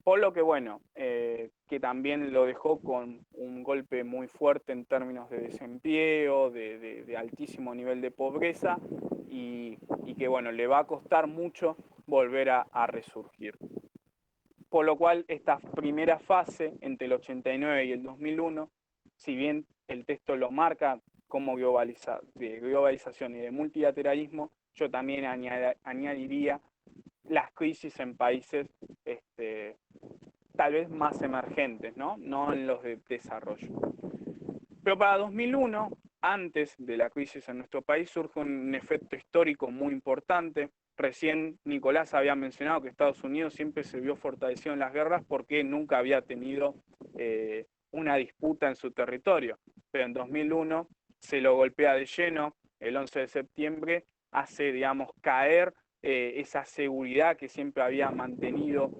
por lo que bueno, que también lo dejó con un golpe muy fuerte en términos de desempleo, de altísimo nivel de pobreza, y que bueno, le va a costar mucho volver a resurgir. Por lo cual, esta primera fase, entre el 89 y el 2001, si bien el texto lo marca como de globalización y de multilateralismo, yo también añadiría las crisis en países tal vez más emergentes, no en los de desarrollo. Pero para 2001, antes de la crisis en nuestro país, surge un efecto histórico muy importante. Recién Nicolás había mencionado que Estados Unidos siempre se vio fortalecido en las guerras porque nunca había tenido una disputa en su territorio. Pero en 2001 se lo golpea de lleno, el 11 de septiembre hace, digamos, caer esa seguridad que siempre había mantenido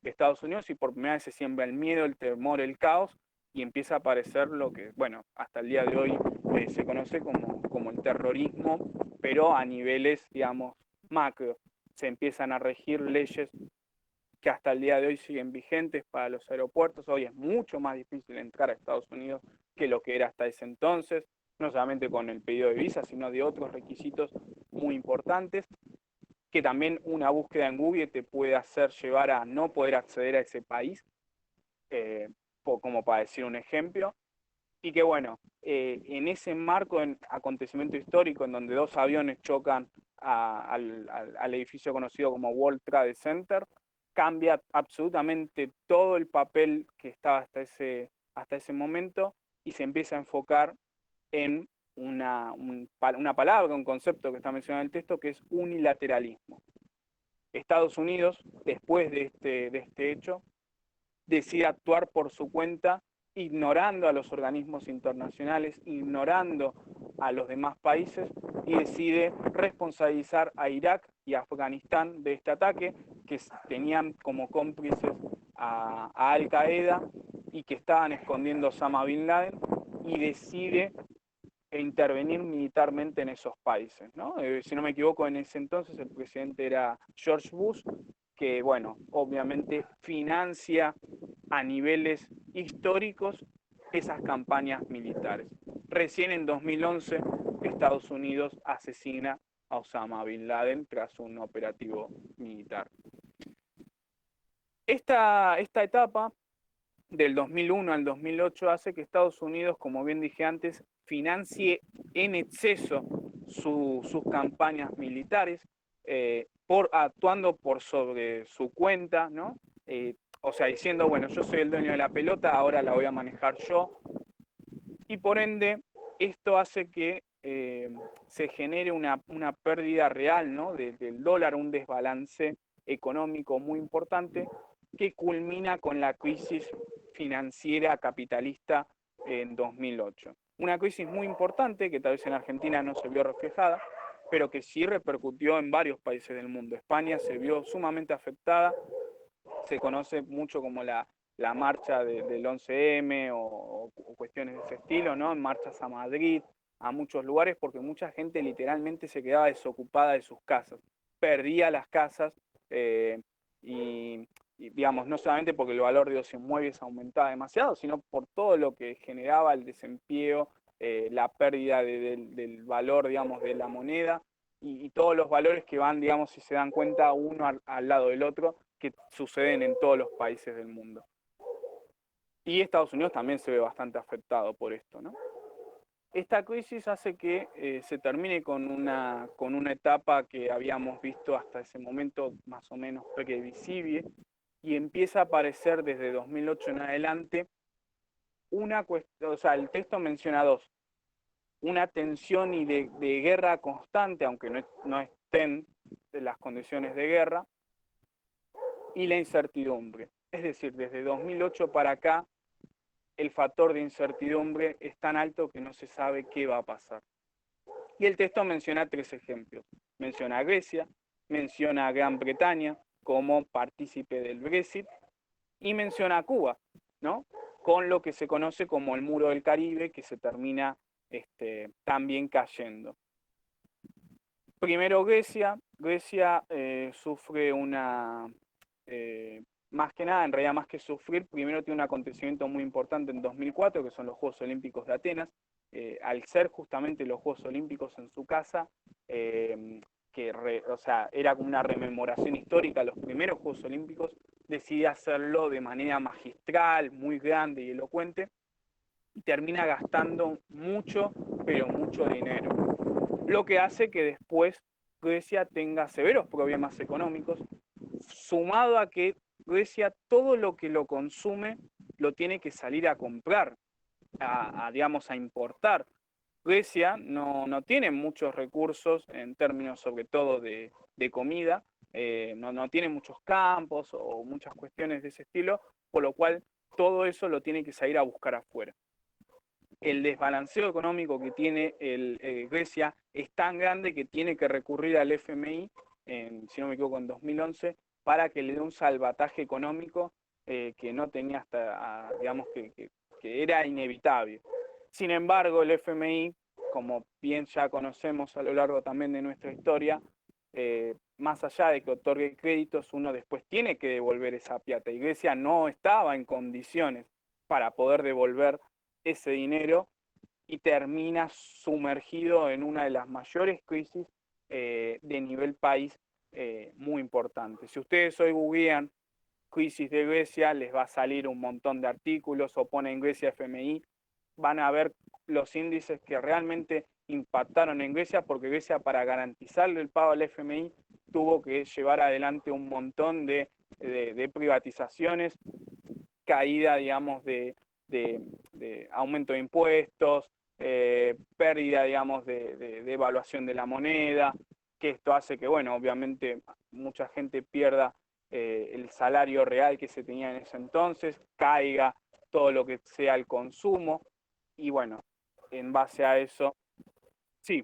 Estados Unidos, y por primera vez se siembra el miedo, el temor, el caos, y empieza a aparecer lo que, bueno, hasta el día de hoy se conoce como el terrorismo, pero a niveles, digamos, macro. Se empiezan a regir leyes que hasta el día de hoy siguen vigentes para los aeropuertos. Hoy es mucho más difícil entrar a Estados Unidos que lo que era hasta ese entonces, no solamente con el pedido de visa, sino de otros requisitos muy importantes, que también una búsqueda en Google te puede hacer llevar a no poder acceder a ese país, como para decir un ejemplo. Y que bueno, en ese marco, en acontecimiento histórico, en donde dos aviones chocan al edificio conocido como World Trade Center, cambia absolutamente todo el papel que estaba hasta ese momento, y se empieza a enfocar en una palabra, un concepto que está mencionado en el texto, que es unilateralismo. Estados Unidos, después de este hecho, decide actuar por su cuenta, ignorando a los organismos internacionales, ignorando a los demás países, y decide responsabilizar a Irak y a Afganistán de este ataque, que tenían como cómplices a Al Qaeda y que estaban escondiendo a Osama Bin Laden, y decide intervenir militarmente en esos países, ¿no? Si no me equivoco, en ese entonces el presidente era George Bush, que, bueno, obviamente financia a niveles históricos esas campañas militares. Recién en 2011, Estados Unidos asesina a Osama Bin Laden tras un operativo militar. Esta etapa del 2001 al 2008 hace que Estados Unidos, como bien dije antes, financie en exceso sus campañas militares, actuando por sobre su cuenta, ¿no? O sea, diciendo, bueno, yo soy el dueño de la pelota, ahora la voy a manejar yo, y por ende esto hace que se genere una pérdida real, ¿no? del dólar, un desbalance económico muy importante, que culmina con la crisis financiera capitalista en 2008. Una crisis muy importante que tal vez en Argentina no se vio reflejada, pero que sí repercutió en varios países del mundo. España se vio sumamente afectada, se conoce mucho como la marcha del 11M o cuestiones de ese estilo, ¿no? Marchas a Madrid, a muchos lugares, porque mucha gente literalmente se quedaba desocupada de sus casas, perdía las casas, y digamos, no solamente porque el valor de los inmuebles aumentaba demasiado, sino por todo lo que generaba el desempleo, la pérdida del valor, digamos, de la moneda, y todos los valores que van, digamos, si se dan cuenta, uno al lado del otro, que suceden en todos los países del mundo. Y Estados Unidos también se ve bastante afectado por esto, ¿no? Esta crisis hace que se termine con una etapa que habíamos visto hasta ese momento más o menos previsible y empieza a aparecer desde 2008 en adelante una cuestión, o sea, el texto menciona dos, una tensión y de guerra constante, aunque no estén en las condiciones de guerra, y la incertidumbre. Es decir, desde 2008 para acá, el factor de incertidumbre es tan alto que no se sabe qué va a pasar. Y el texto menciona tres ejemplos. Menciona a Grecia, menciona a Gran Bretaña como partícipe del Brexit y menciona a Cuba, ¿no? Con lo que se conoce como el muro del Caribe, que se termina también cayendo. Primero Grecia. Grecia sufre una, más que nada, en realidad más que sufrir, primero tiene un acontecimiento muy importante en 2004, que son los Juegos Olímpicos de Atenas. Al ser justamente los Juegos Olímpicos en su casa, o sea, era como una rememoración histórica, los primeros Juegos Olímpicos, decide hacerlo de manera magistral, muy grande y elocuente, y termina gastando mucho, pero mucho dinero. Lo que hace que después Grecia tenga severos problemas económicos, sumado a que Grecia todo lo que lo consume lo tiene que salir a comprar, digamos, a importar. Grecia no tiene muchos recursos en términos sobre todo de comida, no tiene muchos campos o muchas cuestiones de ese estilo, por lo cual todo eso lo tiene que salir a buscar afuera. El desbalanceo económico que tiene Grecia es tan grande que tiene que recurrir al FMI, si no me equivoco, en 2011, para que le dé un salvataje económico que no tenía hasta, digamos, que era inevitable. Sin embargo, el FMI, como bien ya conocemos a lo largo también de nuestra historia, más allá de que otorgue créditos, uno después tiene que devolver esa plata. Y Grecia no estaba en condiciones para poder devolver ese dinero y termina sumergido en una de las mayores crisis de nivel país muy importante. Si ustedes hoy googlean crisis de Grecia, les va a salir un montón de artículos o ponen Grecia FMI, van a ver los índices que realmente impactaron en Grecia, porque Grecia, para garantizarle el pago al FMI, tuvo que llevar adelante un montón de privatizaciones, caída, digamos, de aumento de impuestos, pérdida, digamos, de evaluación de la moneda, que esto hace que, bueno, obviamente mucha gente pierda el salario real que se tenía en ese entonces, caiga todo lo que sea el consumo, y bueno, en base a eso, sí,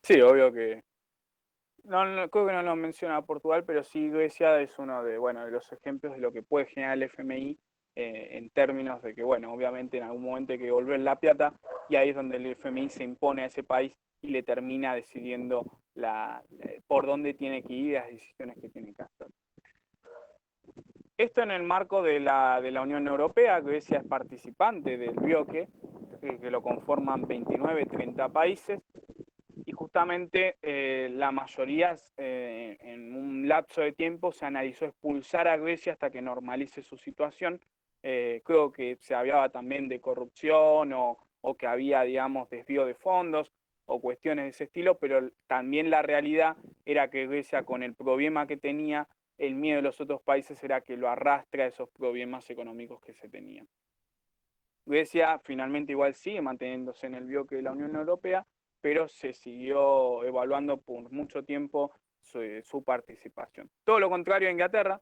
sí, obvio que creo que no lo menciona Portugal, pero sí Grecia es uno de, bueno, de los ejemplos de lo que puede generar el FMI en términos de que, bueno, obviamente en algún momento hay que devolver la plata, y ahí es donde el FMI se impone a ese país y le termina decidiendo por dónde tiene que ir y las decisiones que tiene que hacer. Esto en el marco de la Unión Europea. Grecia es participante del bloque, que lo conforman 29, 30 países, y justamente la mayoría en un lapso de tiempo se analizó expulsar a Grecia hasta que normalice su situación. Creo que se hablaba también de corrupción o que había, digamos, desvío de fondos o cuestiones de ese estilo, pero también la realidad era que Grecia, con el problema que tenía, el miedo de los otros países era que lo arrastra a esos problemas económicos que se tenían. Grecia finalmente igual sigue manteniéndose en el bloque de la Unión Europea, pero se siguió evaluando por mucho tiempo su participación. Todo lo contrario a Inglaterra,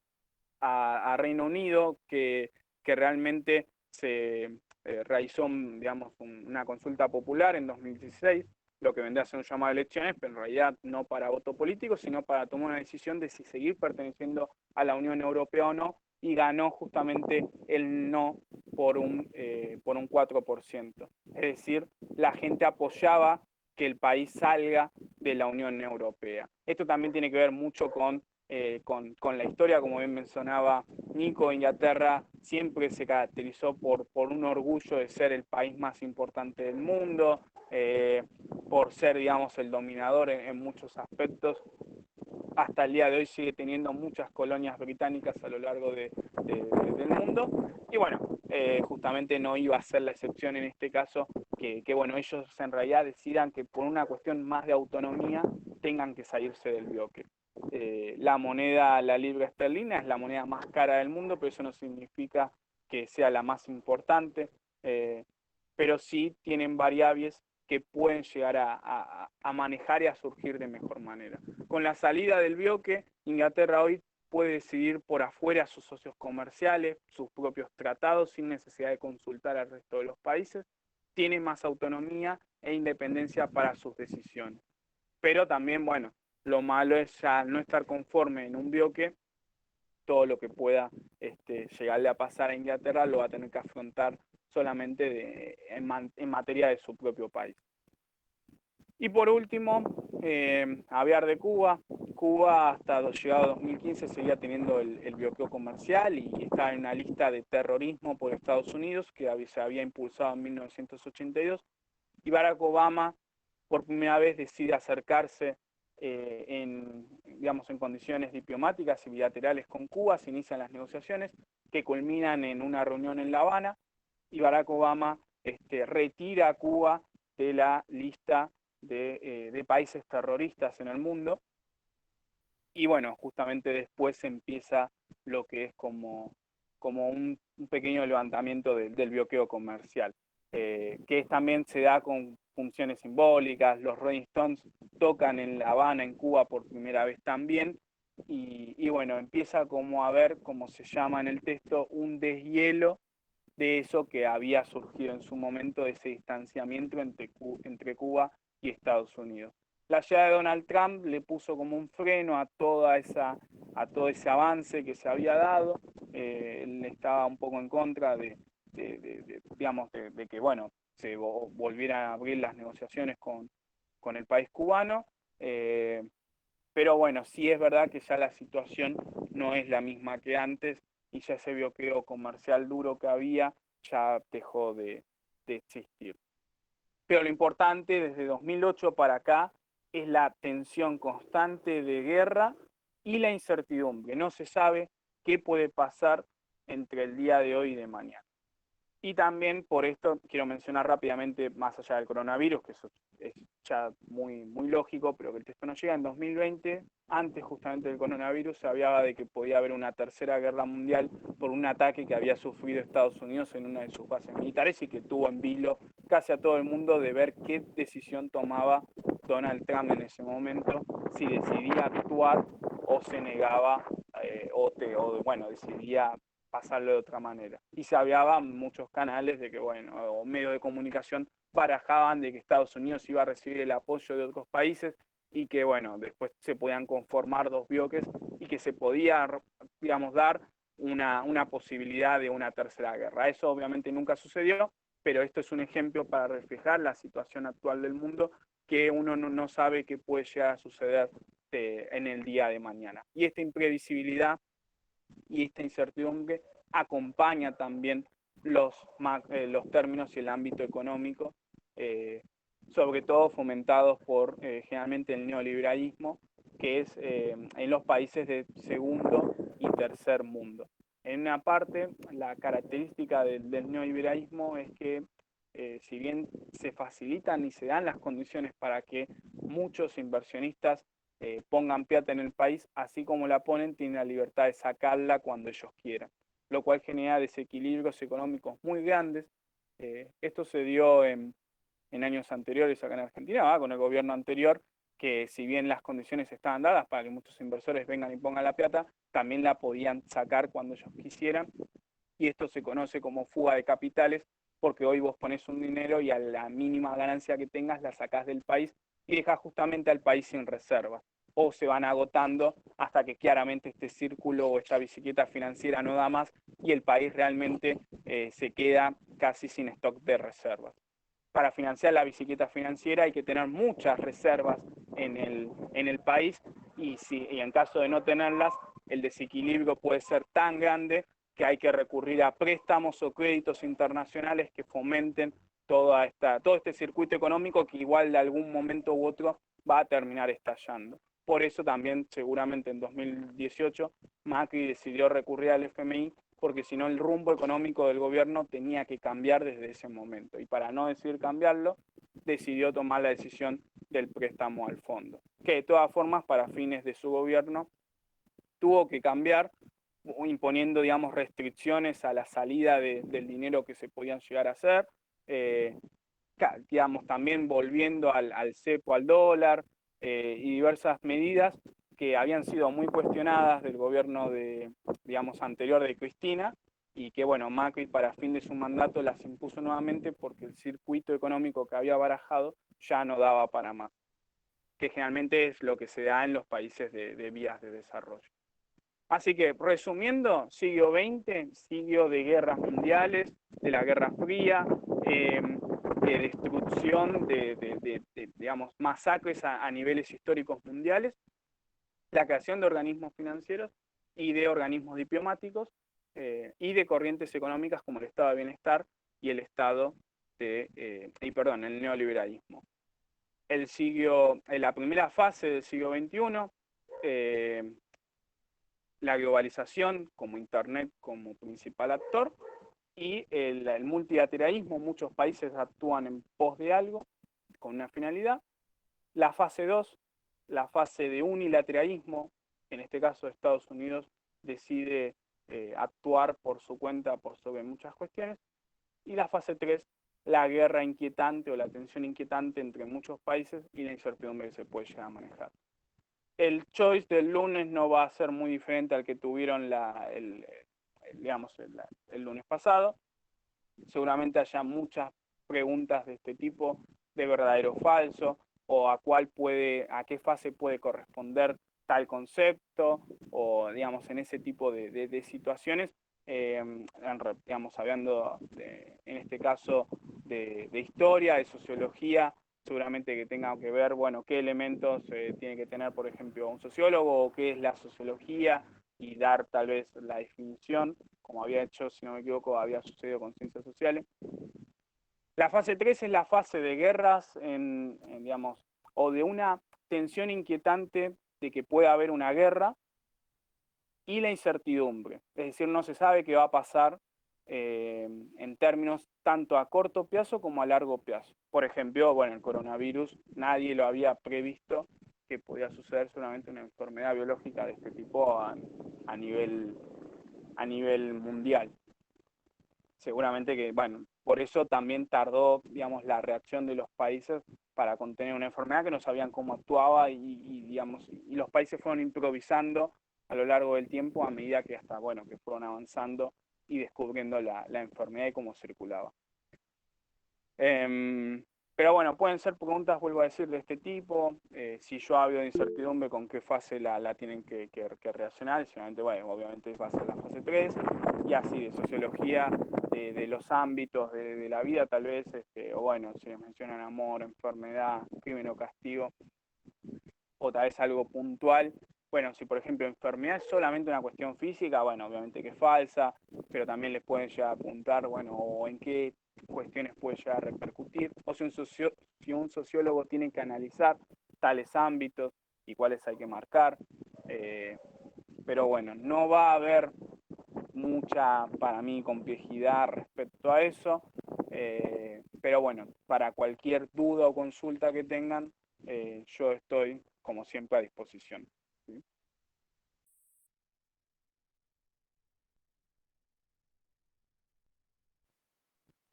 a Reino Unido, que realmente se realizó, digamos, una consulta popular en 2016, lo que vendría a ser un llamado a elecciones, pero en realidad no para voto político, sino para tomar una decisión de si seguir perteneciendo a la Unión Europea o no, y ganó justamente el no por un 4%. Es decir, la gente apoyaba que el país salga de la Unión Europea. Esto también tiene que ver mucho con la historia, como bien mencionaba Nico. Inglaterra siempre se caracterizó por un orgullo de ser el país más importante del mundo, por ser, digamos, el dominador en muchos aspectos. Hasta el día de hoy sigue teniendo muchas colonias británicas a lo largo del mundo. Y bueno, justamente no iba a ser la excepción en este caso, que bueno, ellos en realidad decidan que por una cuestión más de autonomía tengan que salirse del bloque. La moneda, la libra esterlina, es la moneda más cara del mundo, pero eso no significa que sea la más importante, pero sí tienen variables que pueden llegar a manejar y a surgir de mejor manera. Con la salida del bloque, Inglaterra hoy puede decidir por afuera sus socios comerciales, sus propios tratados, sin necesidad de consultar al resto de los países, tiene más autonomía e independencia para sus decisiones. Pero también, bueno, lo malo es ya no estar conforme en un bloque. Todo lo que pueda llegarle a pasar a Inglaterra lo va a tener que afrontar solamente en materia de su propio país. Y por último, hablar de Cuba. Cuba hasta llegado 2015 seguía teniendo el bloqueo comercial y estaba en una lista de terrorismo por Estados Unidos que se había impulsado en 1982, y Barack Obama por primera vez decide acercarse digamos, en condiciones diplomáticas y bilaterales con Cuba. Se inician las negociaciones que culminan en una reunión en La Habana, y Barack Obama retira a Cuba de la lista de países terroristas en el mundo. Y bueno, justamente después empieza lo que es como un pequeño levantamiento del bloqueo comercial, que también se da con funciones simbólicas. Los Rolling Stones tocan en La Habana, en Cuba, por primera vez también, y bueno, empieza como a ver, como se llama en el texto, un deshielo de eso que había surgido en su momento, de ese distanciamiento entre Cuba y Estados Unidos. La llegada de Donald Trump le puso como un freno a todo ese avance que se había dado. Él estaba un poco en contra digamos, de que, bueno, se volvieran a abrir las negociaciones con el país cubano. Pero bueno, sí es verdad que ya la situación no es la misma que antes, y ya ese bloqueo comercial duro que había ya dejó de existir. Pero lo importante desde 2008 para acá es la tensión constante de guerra y la incertidumbre. No se sabe qué puede pasar entre el día de hoy y de mañana. Y también por esto quiero mencionar rápidamente, más allá del coronavirus, que eso es ya muy, muy lógico, pero que el texto no llega. En 2020, antes justamente del coronavirus, se hablaba de que podía haber una tercera guerra mundial por un ataque que había sufrido Estados Unidos en una de sus bases militares, y que tuvo en vilo casi a todo el mundo de ver qué decisión tomaba Donald Trump en ese momento, si decidía actuar o se negaba, bueno, decidía pasarlo de otra manera. Y se hablaban muchos canales de que, bueno, o medios de comunicación barajaban de que Estados Unidos iba a recibir el apoyo de otros países, y que, bueno, después se podían conformar dos bloques y que se podía, digamos, dar una posibilidad de una tercera guerra. Eso obviamente nunca sucedió, pero esto es un ejemplo para reflejar la situación actual del mundo, que uno no sabe qué puede llegar a suceder en el día de mañana. Y esta imprevisibilidad y esta incertidumbre acompaña también los términos y el ámbito económico, sobre todo fomentados por generalmente el neoliberalismo, que es en los países de segundo y tercer mundo. En una parte, la característica del neoliberalismo es que si bien se facilitan y se dan las condiciones para que muchos inversionistas pongan plata en el país, así como la ponen, tienen la libertad de sacarla cuando ellos quieran, lo cual genera desequilibrios económicos muy grandes. Esto se dio en años anteriores acá en Argentina, con el gobierno anterior, que si bien las condiciones estaban dadas para que muchos inversores vengan y pongan la plata, también la podían sacar cuando ellos quisieran, y esto se conoce como fuga de capitales, porque hoy vos pones un dinero y a la mínima ganancia que tengas la sacás del país y dejas justamente al país sin reservas, o se van agotando hasta que claramente este círculo o esta bicicleta financiera no da más y el país realmente se queda casi sin stock de reservas. Para financiar la bicicleta financiera hay que tener muchas reservas en el país, y en caso de no tenerlas, el desequilibrio puede ser tan grande que hay que recurrir a préstamos o créditos internacionales que fomenten todo este circuito económico que igual de algún momento u otro va a terminar estallando. Por eso también seguramente en 2018 Macri decidió recurrir al FMI, porque si no el rumbo económico del gobierno tenía que cambiar desde ese momento. Y para no decidir cambiarlo, decidió tomar la decisión del préstamo al fondo, que de todas formas para fines de su gobierno tuvo que cambiar, imponiendo, digamos, restricciones a la salida del dinero que se podían llegar a hacer, digamos, también volviendo al cepo, al dólar, y diversas medidas que habían sido muy cuestionadas del gobierno digamos, anterior de Cristina, y que, bueno, Macri para fin de su mandato las impuso nuevamente porque el circuito económico que había barajado ya no daba para más, que generalmente es lo que se da en los países de vías de desarrollo. Así que, resumiendo, siglo XX, siglo de guerras mundiales, de la Guerra Fría, de destrucción, digamos, masacres a niveles históricos mundiales, la creación de organismos financieros y de organismos diplomáticos, y de corrientes económicas como el estado de bienestar y el el neoliberalismo. En la primera fase del siglo XXI, la globalización como Internet como principal actor y el multilateralismo. Muchos países actúan en pos de algo con una finalidad. La fase 2, la fase de unilateralismo, en este caso Estados Unidos decide actuar por su cuenta por sobre muchas cuestiones. Y la fase 3, la guerra inquietante o la tensión inquietante entre muchos países y la incertidumbre que se puede llegar a manejar. El choice del lunes no va a ser muy diferente al que tuvieron digamos, el lunes pasado. Seguramente haya muchas preguntas de este tipo, de verdadero o falso, o a qué fase puede corresponder tal concepto, o digamos, en ese tipo de situaciones, digamos, hablando en este caso de historia, de sociología, seguramente que tenga que ver, bueno, qué elementos tiene que tener, por ejemplo, un sociólogo, o qué es la sociología, y dar tal vez la definición, como había hecho, si no me equivoco, había sucedido con ciencias sociales. La fase 3 es la fase de guerras, digamos, o de una tensión inquietante de que pueda haber una guerra, y la incertidumbre. Es decir, no se sabe qué va a pasar en términos tanto a corto plazo como a largo plazo. Por ejemplo, bueno, el coronavirus, nadie lo había previsto que podía suceder solamente una enfermedad biológica de este tipo a nivel mundial. Seguramente que, bueno, por eso también tardó, digamos, la reacción de los países para contener una enfermedad que no sabían cómo actuaba, digamos, y los países fueron improvisando a lo largo del tiempo a medida que que fueron avanzando y descubriendo la enfermedad y cómo circulaba. Pero bueno, pueden ser preguntas, vuelvo a decir, de este tipo. Si yo hablo de incertidumbre, ¿con qué fase la tienen que reaccionar? Seguramente, bueno, obviamente va a ser la fase 3, y así de sociología, de los ámbitos de la vida, tal vez, o bueno, si les mencionan amor, enfermedad, crimen o castigo, o tal vez algo puntual. Bueno, si por ejemplo enfermedad es solamente una cuestión física, bueno, obviamente que es falsa, pero también les pueden llegar a apuntar, bueno, o en qué cuestiones puede llegar a repercutir, o si un sociólogo tiene que analizar tales ámbitos y cuáles hay que marcar. Pero bueno, no va a haber mucha, para mí, complejidad respecto a eso. Pero bueno, para cualquier duda o consulta que tengan, yo estoy, como siempre, a disposición. ¿Sí?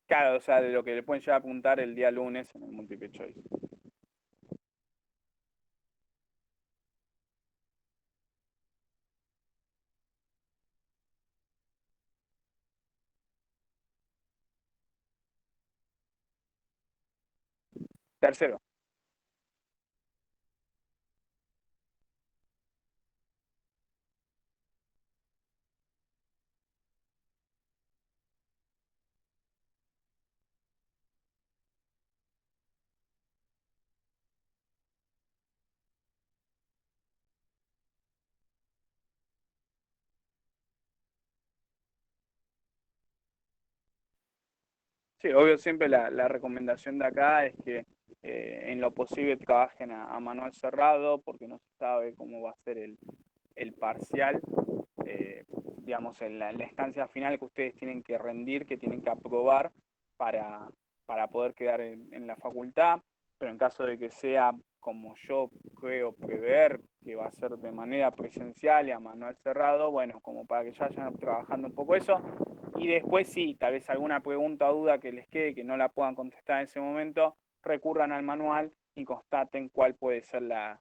Claro, o sea, de lo que le pueden llegar a apuntar el día lunes en el Multiple Choice. Tercero. Sí, obvio, siempre la recomendación de acá es que en lo posible trabajen a manual cerrado porque no se sabe cómo va a ser el parcial, eh, digamos, en la instancia final que ustedes tienen que rendir, que tienen que aprobar para, para poder quedar en la facultad, pero en caso de que sea como yo creo prever, que va a ser de manera presencial y a manual cerrado, bueno, como para que ya vayan trabajando un poco eso, y después sí, tal vez alguna pregunta o duda que les quede que no la puedan contestar en ese momento, recurran al manual y constaten cuál puede ser la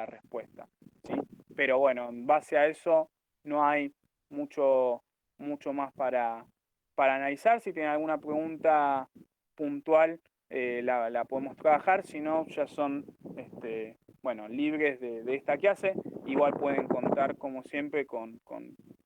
respuesta. ¿Sí? Pero bueno, en base a eso no hay mucho, mucho más para analizar. Si tienen alguna pregunta puntual, la podemos trabajar, si no, ya son bueno, libres de esta clase. Igual pueden contar, como siempre,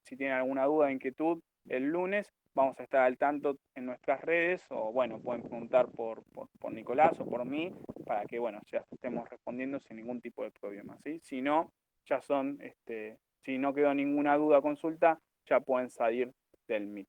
si tienen alguna duda o inquietud, el lunes vamos a estar al tanto en nuestras redes, o bueno, pueden preguntar por Nicolás o por mí, para que, bueno, ya estemos respondiendo sin ningún tipo de problema, ¿sí? Si no, ya son, si no quedó ninguna duda o consulta, ya pueden salir del Meet.